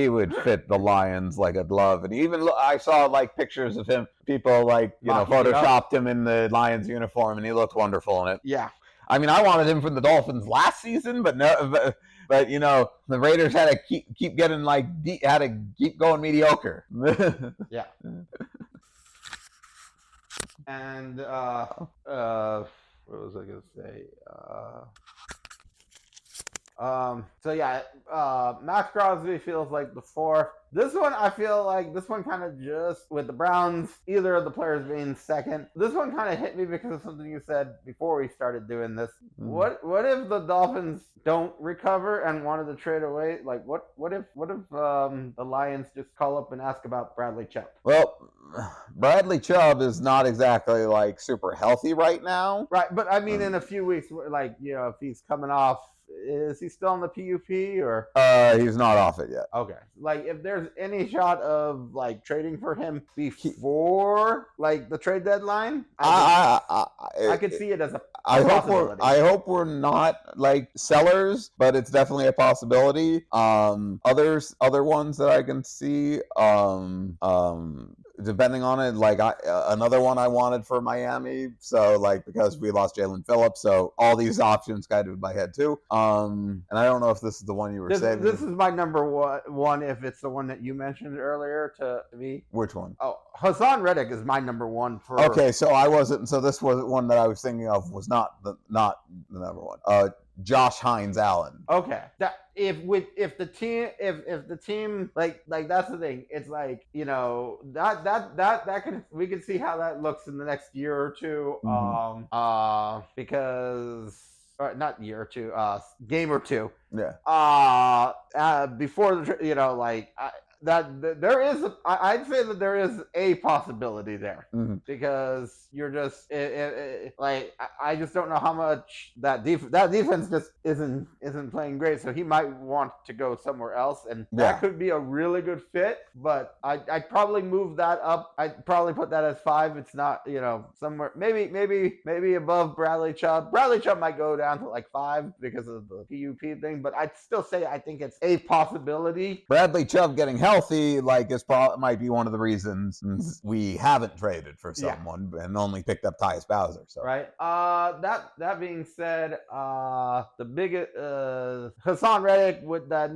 would fit the Lions like a glove. And even I saw like pictures of him. People like photoshopped him in the Lions uniform, and he looked wonderful in it. Yeah. I mean, I wanted him for the Dolphins last season, but no, but the Raiders had to keep getting had to keep going mediocre. Yeah. And what was I gonna say? So yeah, Max Crosby feels like the fourth. This one, I feel like kind of just with the Browns, either of the players being second. This one kind of hit me because of something you said before we started doing this. Mm-hmm. What if the Dolphins don't recover and wanted to trade away? Like what if the Lions just call up and ask about Bradley Chubb? Well, Bradley Chubb is not exactly like super healthy right now. Right, but I mean in a few weeks, like if he's coming off. Is he still on the PUP or? He's not off it yet. Okay. Like, if there's any shot of like trading for him before like the trade deadline, I could see it as a possibility. I hope we're not like sellers, but it's definitely a possibility. Other ones that I can see. Depending on it, like another one I wanted for Miami. So like because we lost Jalen Phillips, so all these options got in my head too. And I don't know if this is the one you were saving. This is my number one. If it's the one that you mentioned earlier to me. Which one? Oh, Hassan Reddick is my number one for. Okay, so I wasn't. So this was one that I was thinking of was not the number one. Josh Hines Allen. Okay. If the team like that's the thing. It's like that we can see how that looks in the next year or two. Mm-hmm. Because not year or two, game or two. Yeah. Before the there is I'd say that there is a possibility there. Mm-hmm. Because you're just I just don't know how much that defense just isn't playing great, so he might want to go somewhere else, and that could be a really good fit. But I'd probably move that up. I'd probably put that as 5. It's not somewhere maybe above Bradley Chubb. Bradley Chubb might go down to like 5 because of the PUP thing, but I'd still say I think it's a possibility. Bradley Chubb getting healthy might be one of the reasons we haven't traded for someone and only picked up Tyus Bowser. So right. That being said, the biggest Hassan Reddick with that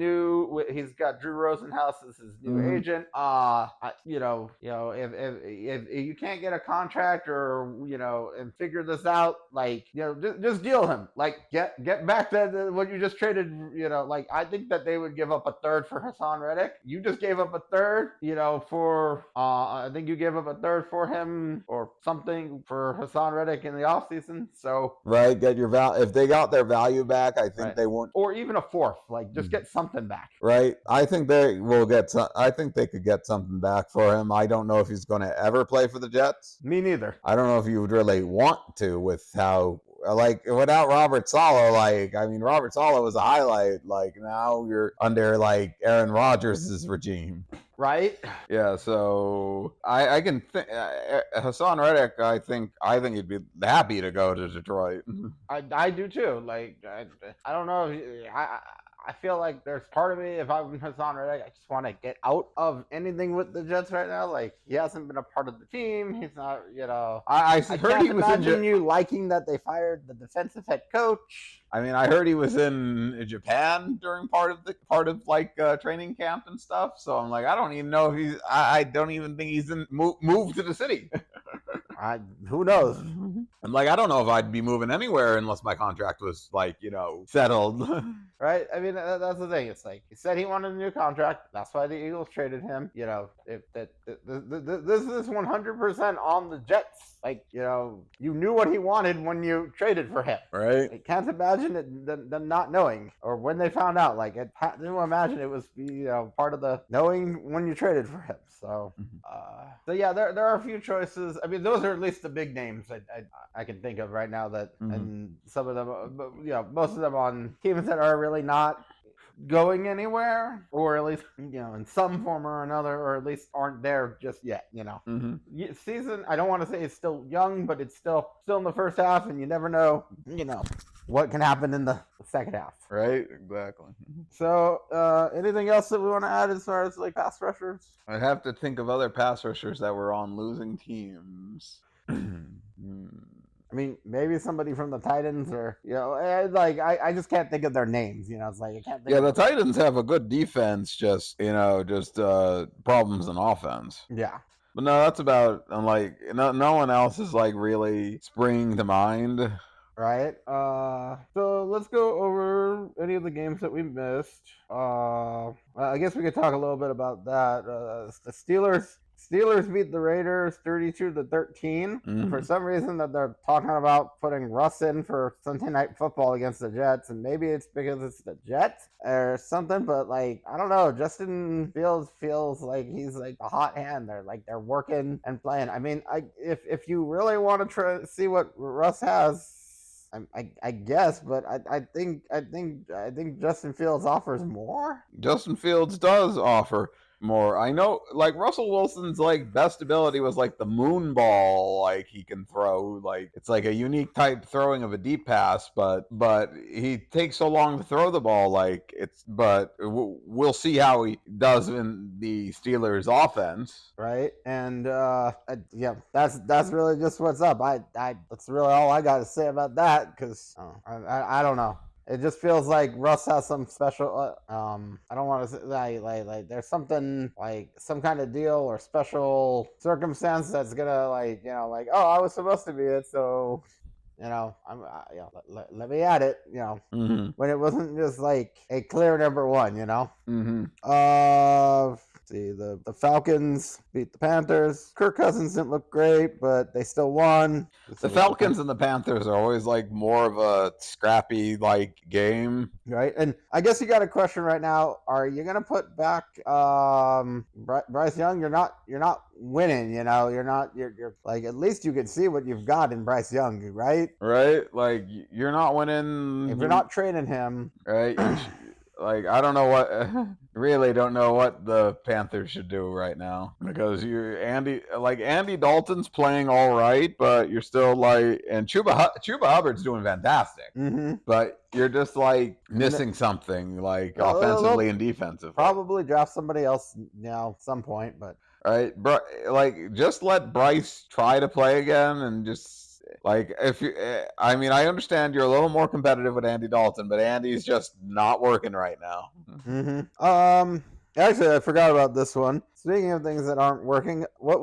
he's got Drew Rosenhaus as his new agent. If you can't get a contract or and figure this out, just deal him. Like get back to what you just traded. I think that they would give up a third for Hassan Reddick. You just gave up a third, for I think you gave up a third for him or something for Hassan Reddick in the offseason. So right, get your if they got their value back, I think right. they won't, or even a fourth, like just get something back. Right, I think they will get. I think they could get something back for him. I don't know if he's going to ever play for the Jets. Me neither. I don't know if you would really want to with how, like, without Robert Saleh. Like, I mean, Robert Saleh was a highlight. Like, now you're under like Aaron Rodgers' regime. Right. Yeah. So I can think Hassan Reddick. I think he'd be happy to go to Detroit. I do too. Like I don't know. I feel like there's part of me, if I'm Hassan Reddick, I just want to get out of anything with the Jets right now. Like, he hasn't been a part of the team. He's not, I heard can't he was imagine you liking that they fired the defensive head coach. I mean, I heard he was in Japan during part of training camp and stuff. So I'm like, I don't even know if he's. I don't even think he's moved to the city. Who knows? I'm like, I don't know if I'd be moving anywhere unless my contract was settled. Right? I mean, that's the thing. It's like he said he wanted a new contract. That's why the Eagles traded him. If this is 100% on the Jets. Like, you knew what he wanted when you traded for him. Right? I can't imagine them not knowing, or when they found out. Like, I didn't imagine it was part of the knowing when you traded for him. So, so yeah, there are a few choices. I mean, those are at least the big names I can think of right now. That and some of them, most of them on teams that are really not going anywhere, or at least in some form or another, or at least aren't there just yet. Season, I don't want to say it's still young, but it's still in the first half, and you never know what can happen in the second half. Right, exactly. So anything else that we want to add as far as like pass rushers? I'd have to think of other pass rushers that were on losing teams. I mean, maybe somebody from the Titans, or I just can't think of their names. It's like I can't think. Yeah, the Titans have a good defense, just problems in offense. Yeah. But no, that's about, like, no one else is like really springing to mind. Right. So let's go over any of the games that we missed. I guess we could talk a little bit about that. The Steelers beat the Raiders 32-13. For some reason that they're talking about putting Russ in for Sunday Night Football against the Jets, and maybe it's because it's the Jets or something, but like, I don't know. Justin Fields feels like he's like a hot hand. They're working and playing. I mean, if you really want to try to see what Russ has, I guess, but I think Justin Fields offers more. Justin Fields does offer more. I know, like, Russell Wilson's like best ability was like the moon ball, like he can throw, like it's like a unique type throwing of a deep pass, but he takes so long to throw the ball, but we'll see how he does in the Steelers offense. Right. And yeah, that's really just what's up. That's really all I got to say about that, because I don't know. It just feels like Russ has some special. I don't want to say like there's something, like some kind of deal or special circumstance that's gonna oh, I was supposed to be it, so let me at it. When it wasn't just like a clear number one. See, the Falcons beat the Panthers. Kirk Cousins didn't look great, but they still won. The Falcons and the Panthers are always like more of a scrappy like game, right? And I guess you got a question right now. Are you gonna put back Bryce Young? You're not winning. You're like, at least you can see what you've got in Bryce Young, right? Right, like you're not winning if you're not trading him, right? Like, I don't know really don't know what the Panthers should do right now, because Andy Dalton's playing all right, but you're still like, and Chuba Hubbard's doing fantastic, but you're just like missing something, like offensively and defensively. Probably draft somebody else at some point, but right, like just let Bryce try to play again, and just. Like, I understand you're a little more competitive with Andy Dalton, but Andy's just not working right now. Actually, I forgot about this one. Speaking of things that aren't working, what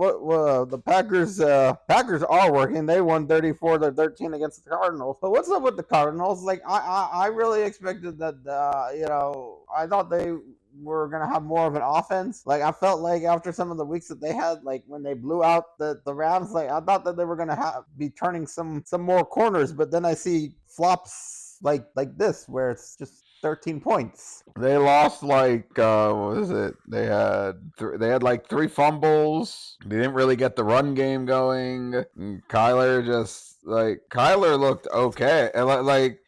the Packers are working. They won 34-13 against the Cardinals. But what's up with the Cardinals? Like, I really expected that. I thought they were gonna have more of an offense. Like I felt like after some of the weeks that they had, like when they blew out the Rams, like I thought that they were gonna be turning some more corners, but then I see flops like this where it's just 13 points. They lost like what was it? They had like 3 fumbles. They didn't really get the run game going. And Kyler looked okay. Like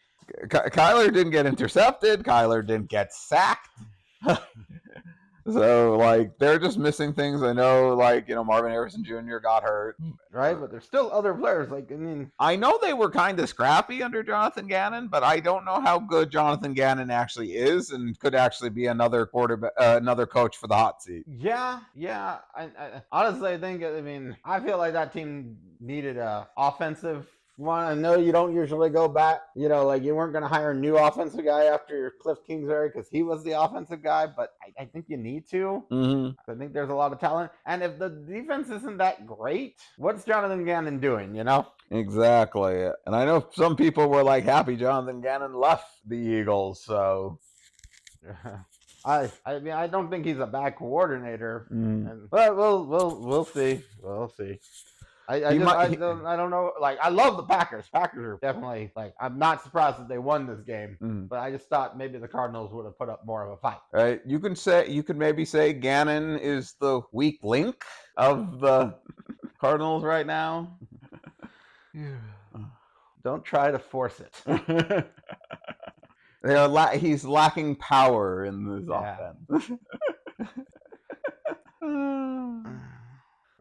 Kyler didn't get intercepted. Kyler didn't get sacked. So, like, they're just missing things. I know, like, Marvin Harrison Jr. got hurt. Right, but there's still other players. Like, I mean, I know they were kind of scrappy under Jonathan Gannon, but I don't know how good Jonathan Gannon actually is and could actually be another another coach for the hot seat. Yeah. I honestly, I feel like that team needed a offensive one. I know you don't usually go back, like you weren't going to hire a new offensive guy after Cliff Kingsbury because he was the offensive guy, but I think you need to. Mm-hmm. I think there's a lot of talent. And if the defense isn't that great, what's Jonathan Gannon doing, Exactly. And I know some people were like happy Jonathan Gannon left the Eagles, so... I don't think he's a bad coordinator, but we'll see. We'll see. I don't know. Like, I love the Packers. Packers are definitely, like, I'm not surprised that they won this game, but I just thought maybe the Cardinals would have put up more of a fight. Right. You could maybe say Gannon is the weak link of the Cardinals right now. Don't try to force it. He's lacking power in this offense.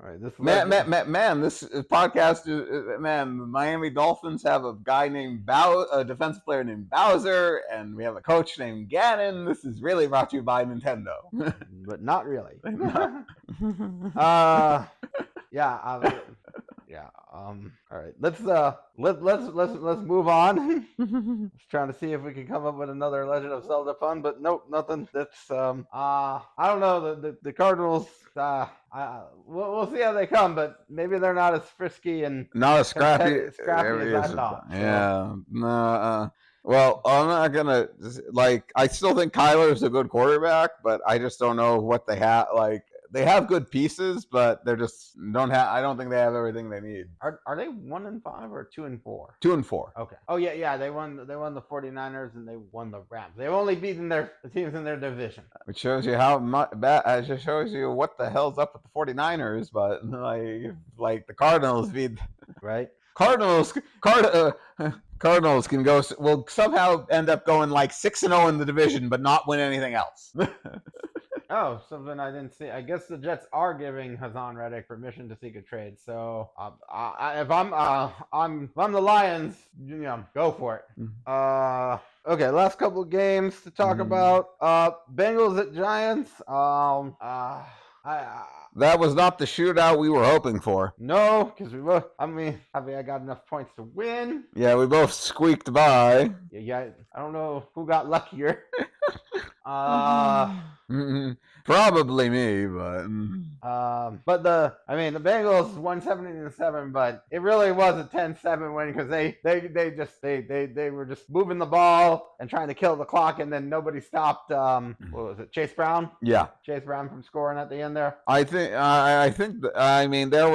All right, this podcast is the Miami Dolphins have a guy named a defensive player named Bowser, and we have a coach named Gannon. This is really brought to you by Nintendo, but not really. All right, let's move on. Just trying to see if we can come up with another Legend of Zelda fun, but nope, nothing. That's I don't know, the Cardinals. We'll see how they come, but maybe they're not as frisky and not as scrappy as I thought. Yeah. So. Well, I'm not gonna I still think Kyler's a good quarterback, but I just don't know what they have. Like, they have good pieces, but they're just don't have. I don't think they have everything they need. Are they 1-5 or 2-4? 2-4. Okay. Oh yeah. They won the 49ers and they won the Rams. They've only beaten the teams in their division. Which shows you how much. It just shows you what the hell's up with the 49ers. But like the Cardinals beat. Right. Cardinals will somehow end up going like 6-0 in the division, but not win anything else. Oh, something I didn't see. I guess the Jets are giving Hassan Reddick permission to seek a trade. So if I'm the Lions, go for it. Okay, last couple of games to talk about. Bengals at Giants. That was not the shootout we were hoping for. No, because I got enough points to win. Yeah, we both squeaked by. Yeah, I don't know who got luckier. Probably me, but the Bengals won 17-7, but it really was a 10-7 win because they were just moving the ball and trying to kill the clock, and then nobody stopped. What was it, Chase Brown? Yeah, Chase Brown from scoring at the end there. I think there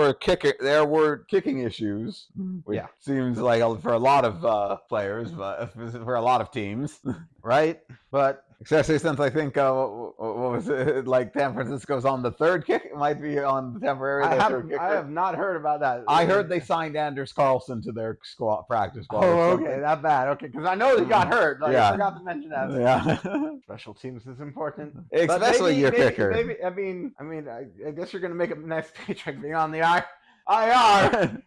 were kicking issues. Which seems like for a lot of players, but for a lot of teams, right? But especially since I think what was it, like San Francisco's on the third kick, it might be on the temporary. I have not heard about that. I heard they signed Anders Carlson to their practice squad. Oh, okay, not bad. Okay, because I know he got hurt. I forgot to mention that. Yeah, special teams is important, especially your kicker. Maybe I guess you're gonna make a nice paycheck being on the IR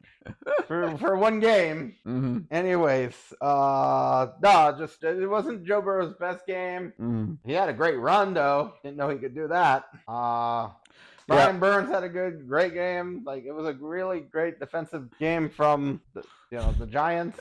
for one game. Mm-hmm. Anyways, it wasn't Joe Burrow's best game. Mm-hmm. He had a great run though. Didn't know he could do that. Brian Burns had a great game. Like, it was a really great defensive game from the Giants.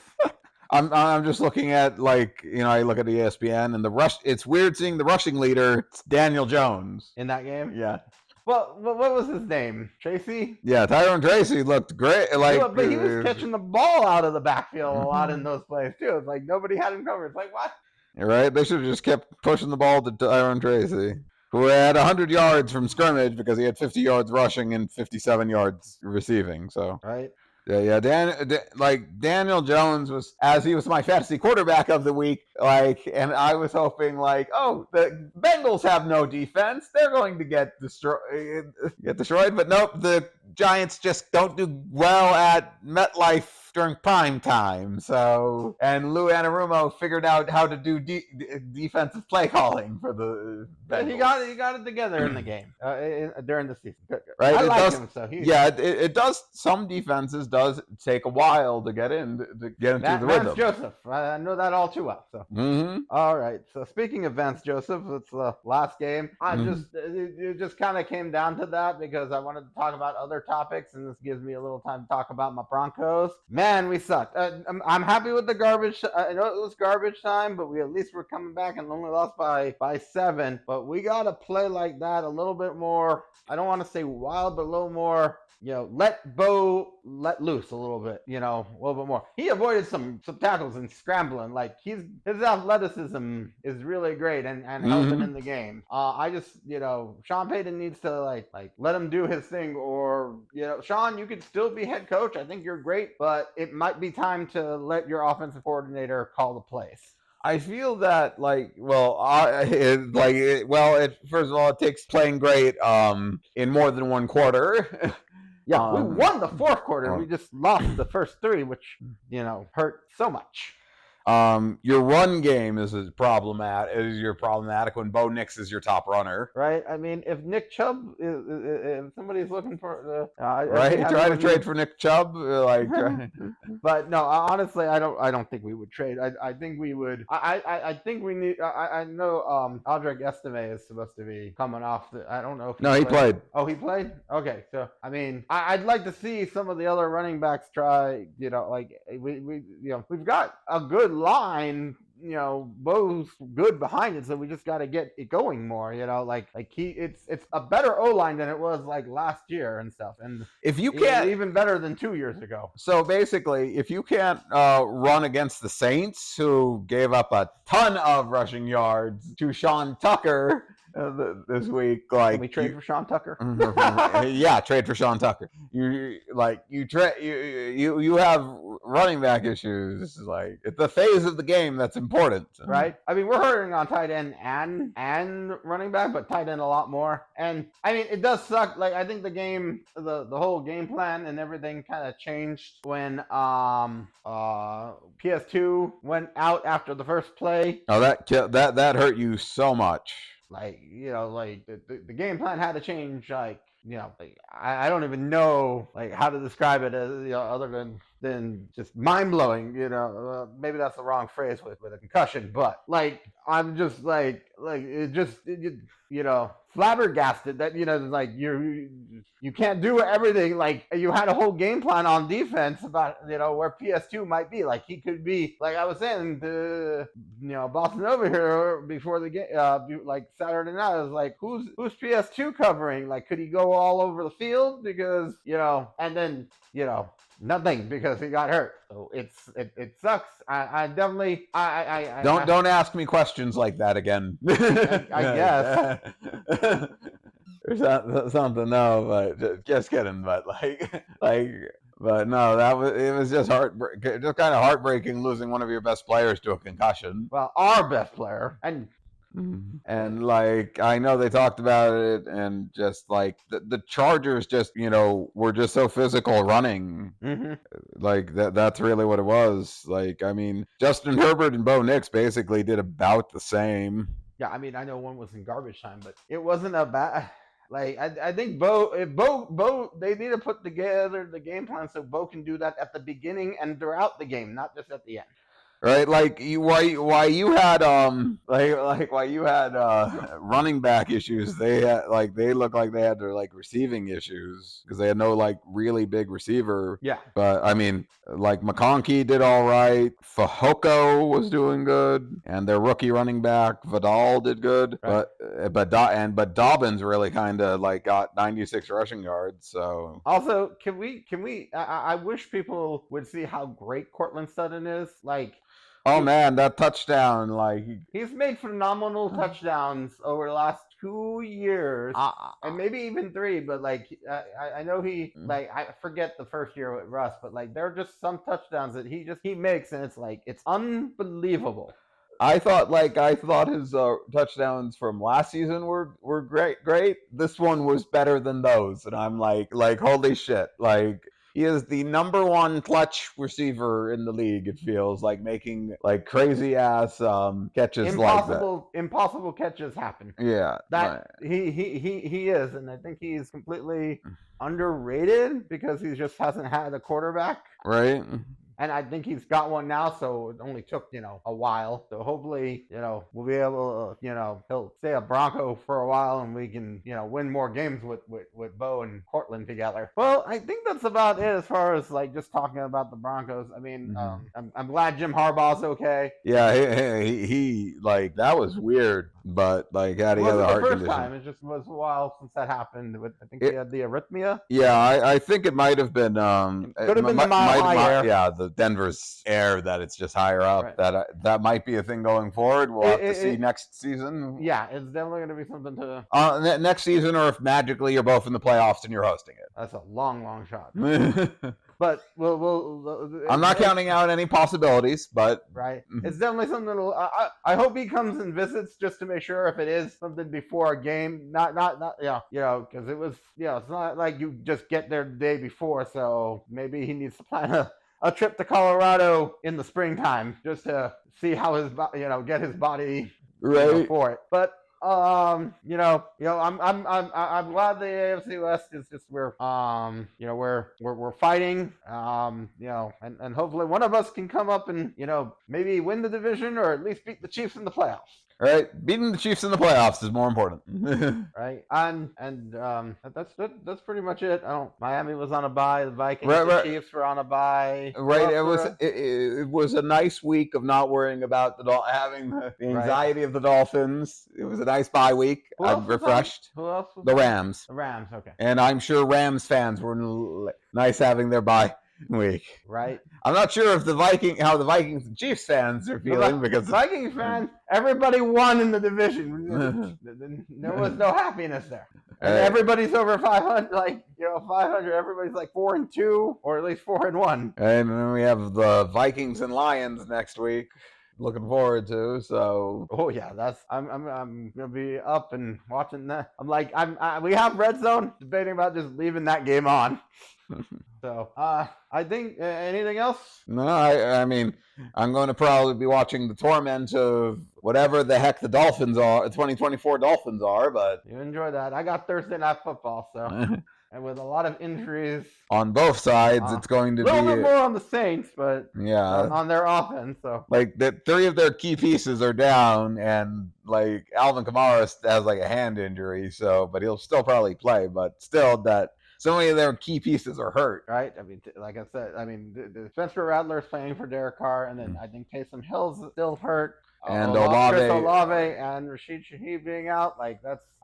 I'm just looking at I look at ESPN and the rush. It's weird seeing the rushing leader. It's Daniel Jones in that game. Yeah. Well, what was his name? Tracy? Yeah, Tyrone Tracy looked great. But he was catching the ball out of the backfield a lot in those plays too. It's like nobody had him covered. It's like, what? You're right. They should have just kept pushing the ball to Tyrone Tracy. who had 100 yards from scrimmage because he had 50 yards rushing and 57 yards receiving. So right. yeah. Daniel Jones was, as he was my fantasy quarterback of the week, and I was hoping oh, the Bengals have no defense, they're going to get destroyed. But nope, the Giants just don't do well at MetLife during prime time. So, and Lou Anarumo figured out how to do defensive play calling for the Bengals. He got it together in the game during the season. Good. Right? I it like does, him. So it does. Some defenses does take a while to get into the rhythm. Joseph, I know that all too well. So all right. So speaking of Vance Joseph, it's the last game. It just kind of came down to that because I wanted to talk about other topics, and this gives me a little time to talk about my Broncos. Man, we sucked. I'm happy with the garbage. I know it was garbage time, but we at least were coming back and only lost by 7. But we got to play like that a little bit more. I don't want to say wild, but a little more. Let Bo let loose a little bit. A little bit more. He avoided some tackles and scrambling. Like his athleticism is really great and helping in the game. I just Sean Payton needs to like let him do his thing, or Sean, you could still be head coach. I think you're great, but it might be time to let your offensive coordinator call the plays. I feel that first of all, it takes playing great in more than one quarter. Yeah, we won the fourth quarter. We just lost the first 3, which hurt so much. Your run game is problematic when Bo Nix is your top runner. Right. I mean, if Nick Chubb, if somebody's looking for try to trade for Nick Chubb, But no, honestly, I don't think we would trade. I think we would. I think we need. I know Aldrich Estime is supposed to be coming off. I don't know if he played. Oh, he played. Okay, so I mean, I'd like to see some of the other running backs try. We've got a good line. Bo's good behind it, so we just got to get it going more. It's a better O line than it was like last year and stuff, and if you can't, even better than 2 years ago. So basically, if you can't run against the Saints, who gave up a ton of rushing yards to Sean Tucker this week, Can we trade for Sean Tucker? Yeah, trade for Sean Tucker. You have running back issues. It's the phase of the game that's important, right? I mean, we're hurting on tight end and running back, but tight end a lot more. And I mean, it does suck. I think the game, the whole game plan and everything kind of changed when PS2 went out after the first play. Oh, that hurt you so much. The game plan had to change. I don't even know how to describe it as other than just mind blowing. Maybe that's the wrong phrase with a concussion, but I'm just flabbergasted that you can't do everything. You had a whole game plan on defense about where PS2 might be. He could be I was saying to BossaNova here before the game, Saturday night. I was who's PS2 covering? Could he go all over the field because and then nothing because he got hurt. So it sucks. I definitely don't ask me questions like that again. I guess. There's something, no, but just kidding. But but no, it was just kind of heartbreaking losing one of your best players to a concussion. Well, our best player, and I know they talked about it, and just the Chargers just were just so physical running. That's really what it was. I mean, Justin Herbert and Bo Nix basically did about the same. Yeah, I mean, I know one was in garbage time, but it wasn't a bad. I think Bo, they need to put together the game plan so Bo can do that at the beginning and throughout the game, not just at the end. Right, why you had running back issues. They had they looked like they had their receiving issues because they had no really big receiver. Yeah. But I mean, McConkey did all right. Fehoko was doing good, and their rookie running back Vidal did good. Right. But Dobbins really kind of got 96 rushing yards. So also, can we? I wish people would see how great Courtland Sutton is. Oh man, that touchdown! He's made phenomenal touchdowns over the last 2 years, and maybe even 3. But like, I know he like I forget the first year with Russ, but like there are just some touchdowns that he makes, and it's like it's unbelievable. I thought his touchdowns from last season were great. This one was better than those, and I'm like holy shit! Like he is the number one clutch receiver in the league. It feels like making like crazy ass catches like that. Impossible catches happen. Yeah, That he is, and I think he's completely underrated because he just hasn't had a quarterback. Right. And I think he's got one now, so it only took, a while. So hopefully, we'll be able to, he'll stay a Bronco for a while and we can, win more games with Bo and Portland together. Well, I think that's about it as far as like just talking about the Broncos. I mean, I'm glad Jim Harbaugh's okay. Yeah, he like that was weird, but like had he had a heart condition. Time. It just was a while since that happened. I think he had the arrhythmia. Yeah, I think it might have been. It could have been the mile high air. Yeah, the Denver's air that it's just higher up. Right. That might be a thing going forward. We'll have to see next season. Yeah, it's definitely going to be something to. Next season, or if magically you're both in the playoffs and you're hosting it. That's a long shot. But I'm not counting out any possibilities, but right, it's definitely something. I hope he comes and visits just to make sure if it is something before a game, not because it was it's not like you just get there the day before. So maybe he needs to plan a trip to Colorado in the springtime just to see how his get his body right for it. But I'm glad the AFC West is just we're fighting, and hopefully one of us can come up and maybe win the division or at least beat the Chiefs in the playoffs. Right, beating the Chiefs in the playoffs is more important. Right, and that's pretty much it. Miami was on a bye. The Vikings, the Chiefs were on a bye. Right, it was a nice week of not worrying about having the anxiety of the Dolphins. It was a nice bye week. I'm refreshed. Who else? The Rams. The Rams, okay. And I'm sure Rams fans were nice having their bye week. Right. I'm not sure if how the Vikings and Chiefs fans are feeling because Vikings fans, everybody won in the division. There was no happiness there. And everybody's over 500, 500. Everybody's like 4-2, or at least 4-1. And then we have the Vikings and Lions next week. Looking forward to. So I'm gonna be up and watching that. We have Red Zone, debating about just leaving that game on. So I think anything else? No, I mean I'm going to probably be watching the torment of whatever the heck the Dolphins are, 2024 Dolphins are. But you enjoy that. I got Thursday Night Football, so. And with a lot of injuries on both sides, it's going to be a little bit more on the Saints, but on their offense. So like 3 of their key pieces are down, and like Alvin Kamara has like a hand injury, but he'll still probably play. But still, that so many of their key pieces are hurt. Right. I mean, like I said, the Spencer Rattler's playing for Derek Carr, and then I think Taysom Hill's still hurt. And Olave and Rashid Shaheed being out, I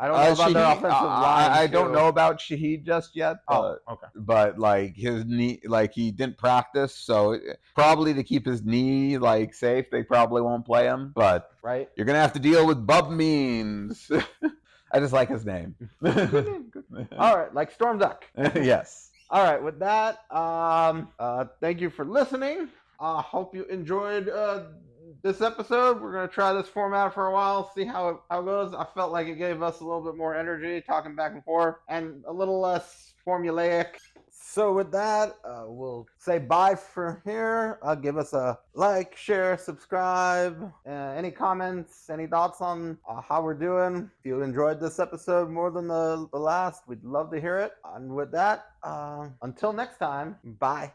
don't know about their offensive line. I don't know about Shaheed just yet. But, okay. But like his knee, he didn't practice, so probably to keep his knee safe, they probably won't play him. But you're gonna have to deal with Bub Means. I just like his name. All right, like Storm Duck. Yes. All right. With that, thank you for listening. Hope you enjoyed this episode. We're going to try this format for a while, see how it goes. I felt like it gave us a little bit more energy talking back and forth and a little less formulaic. So with that, we'll say bye for here. Give us a like, share, subscribe. Any comments, any thoughts on how we're doing? If you enjoyed this episode more than the last, we'd love to hear it. And with that, until next time, bye.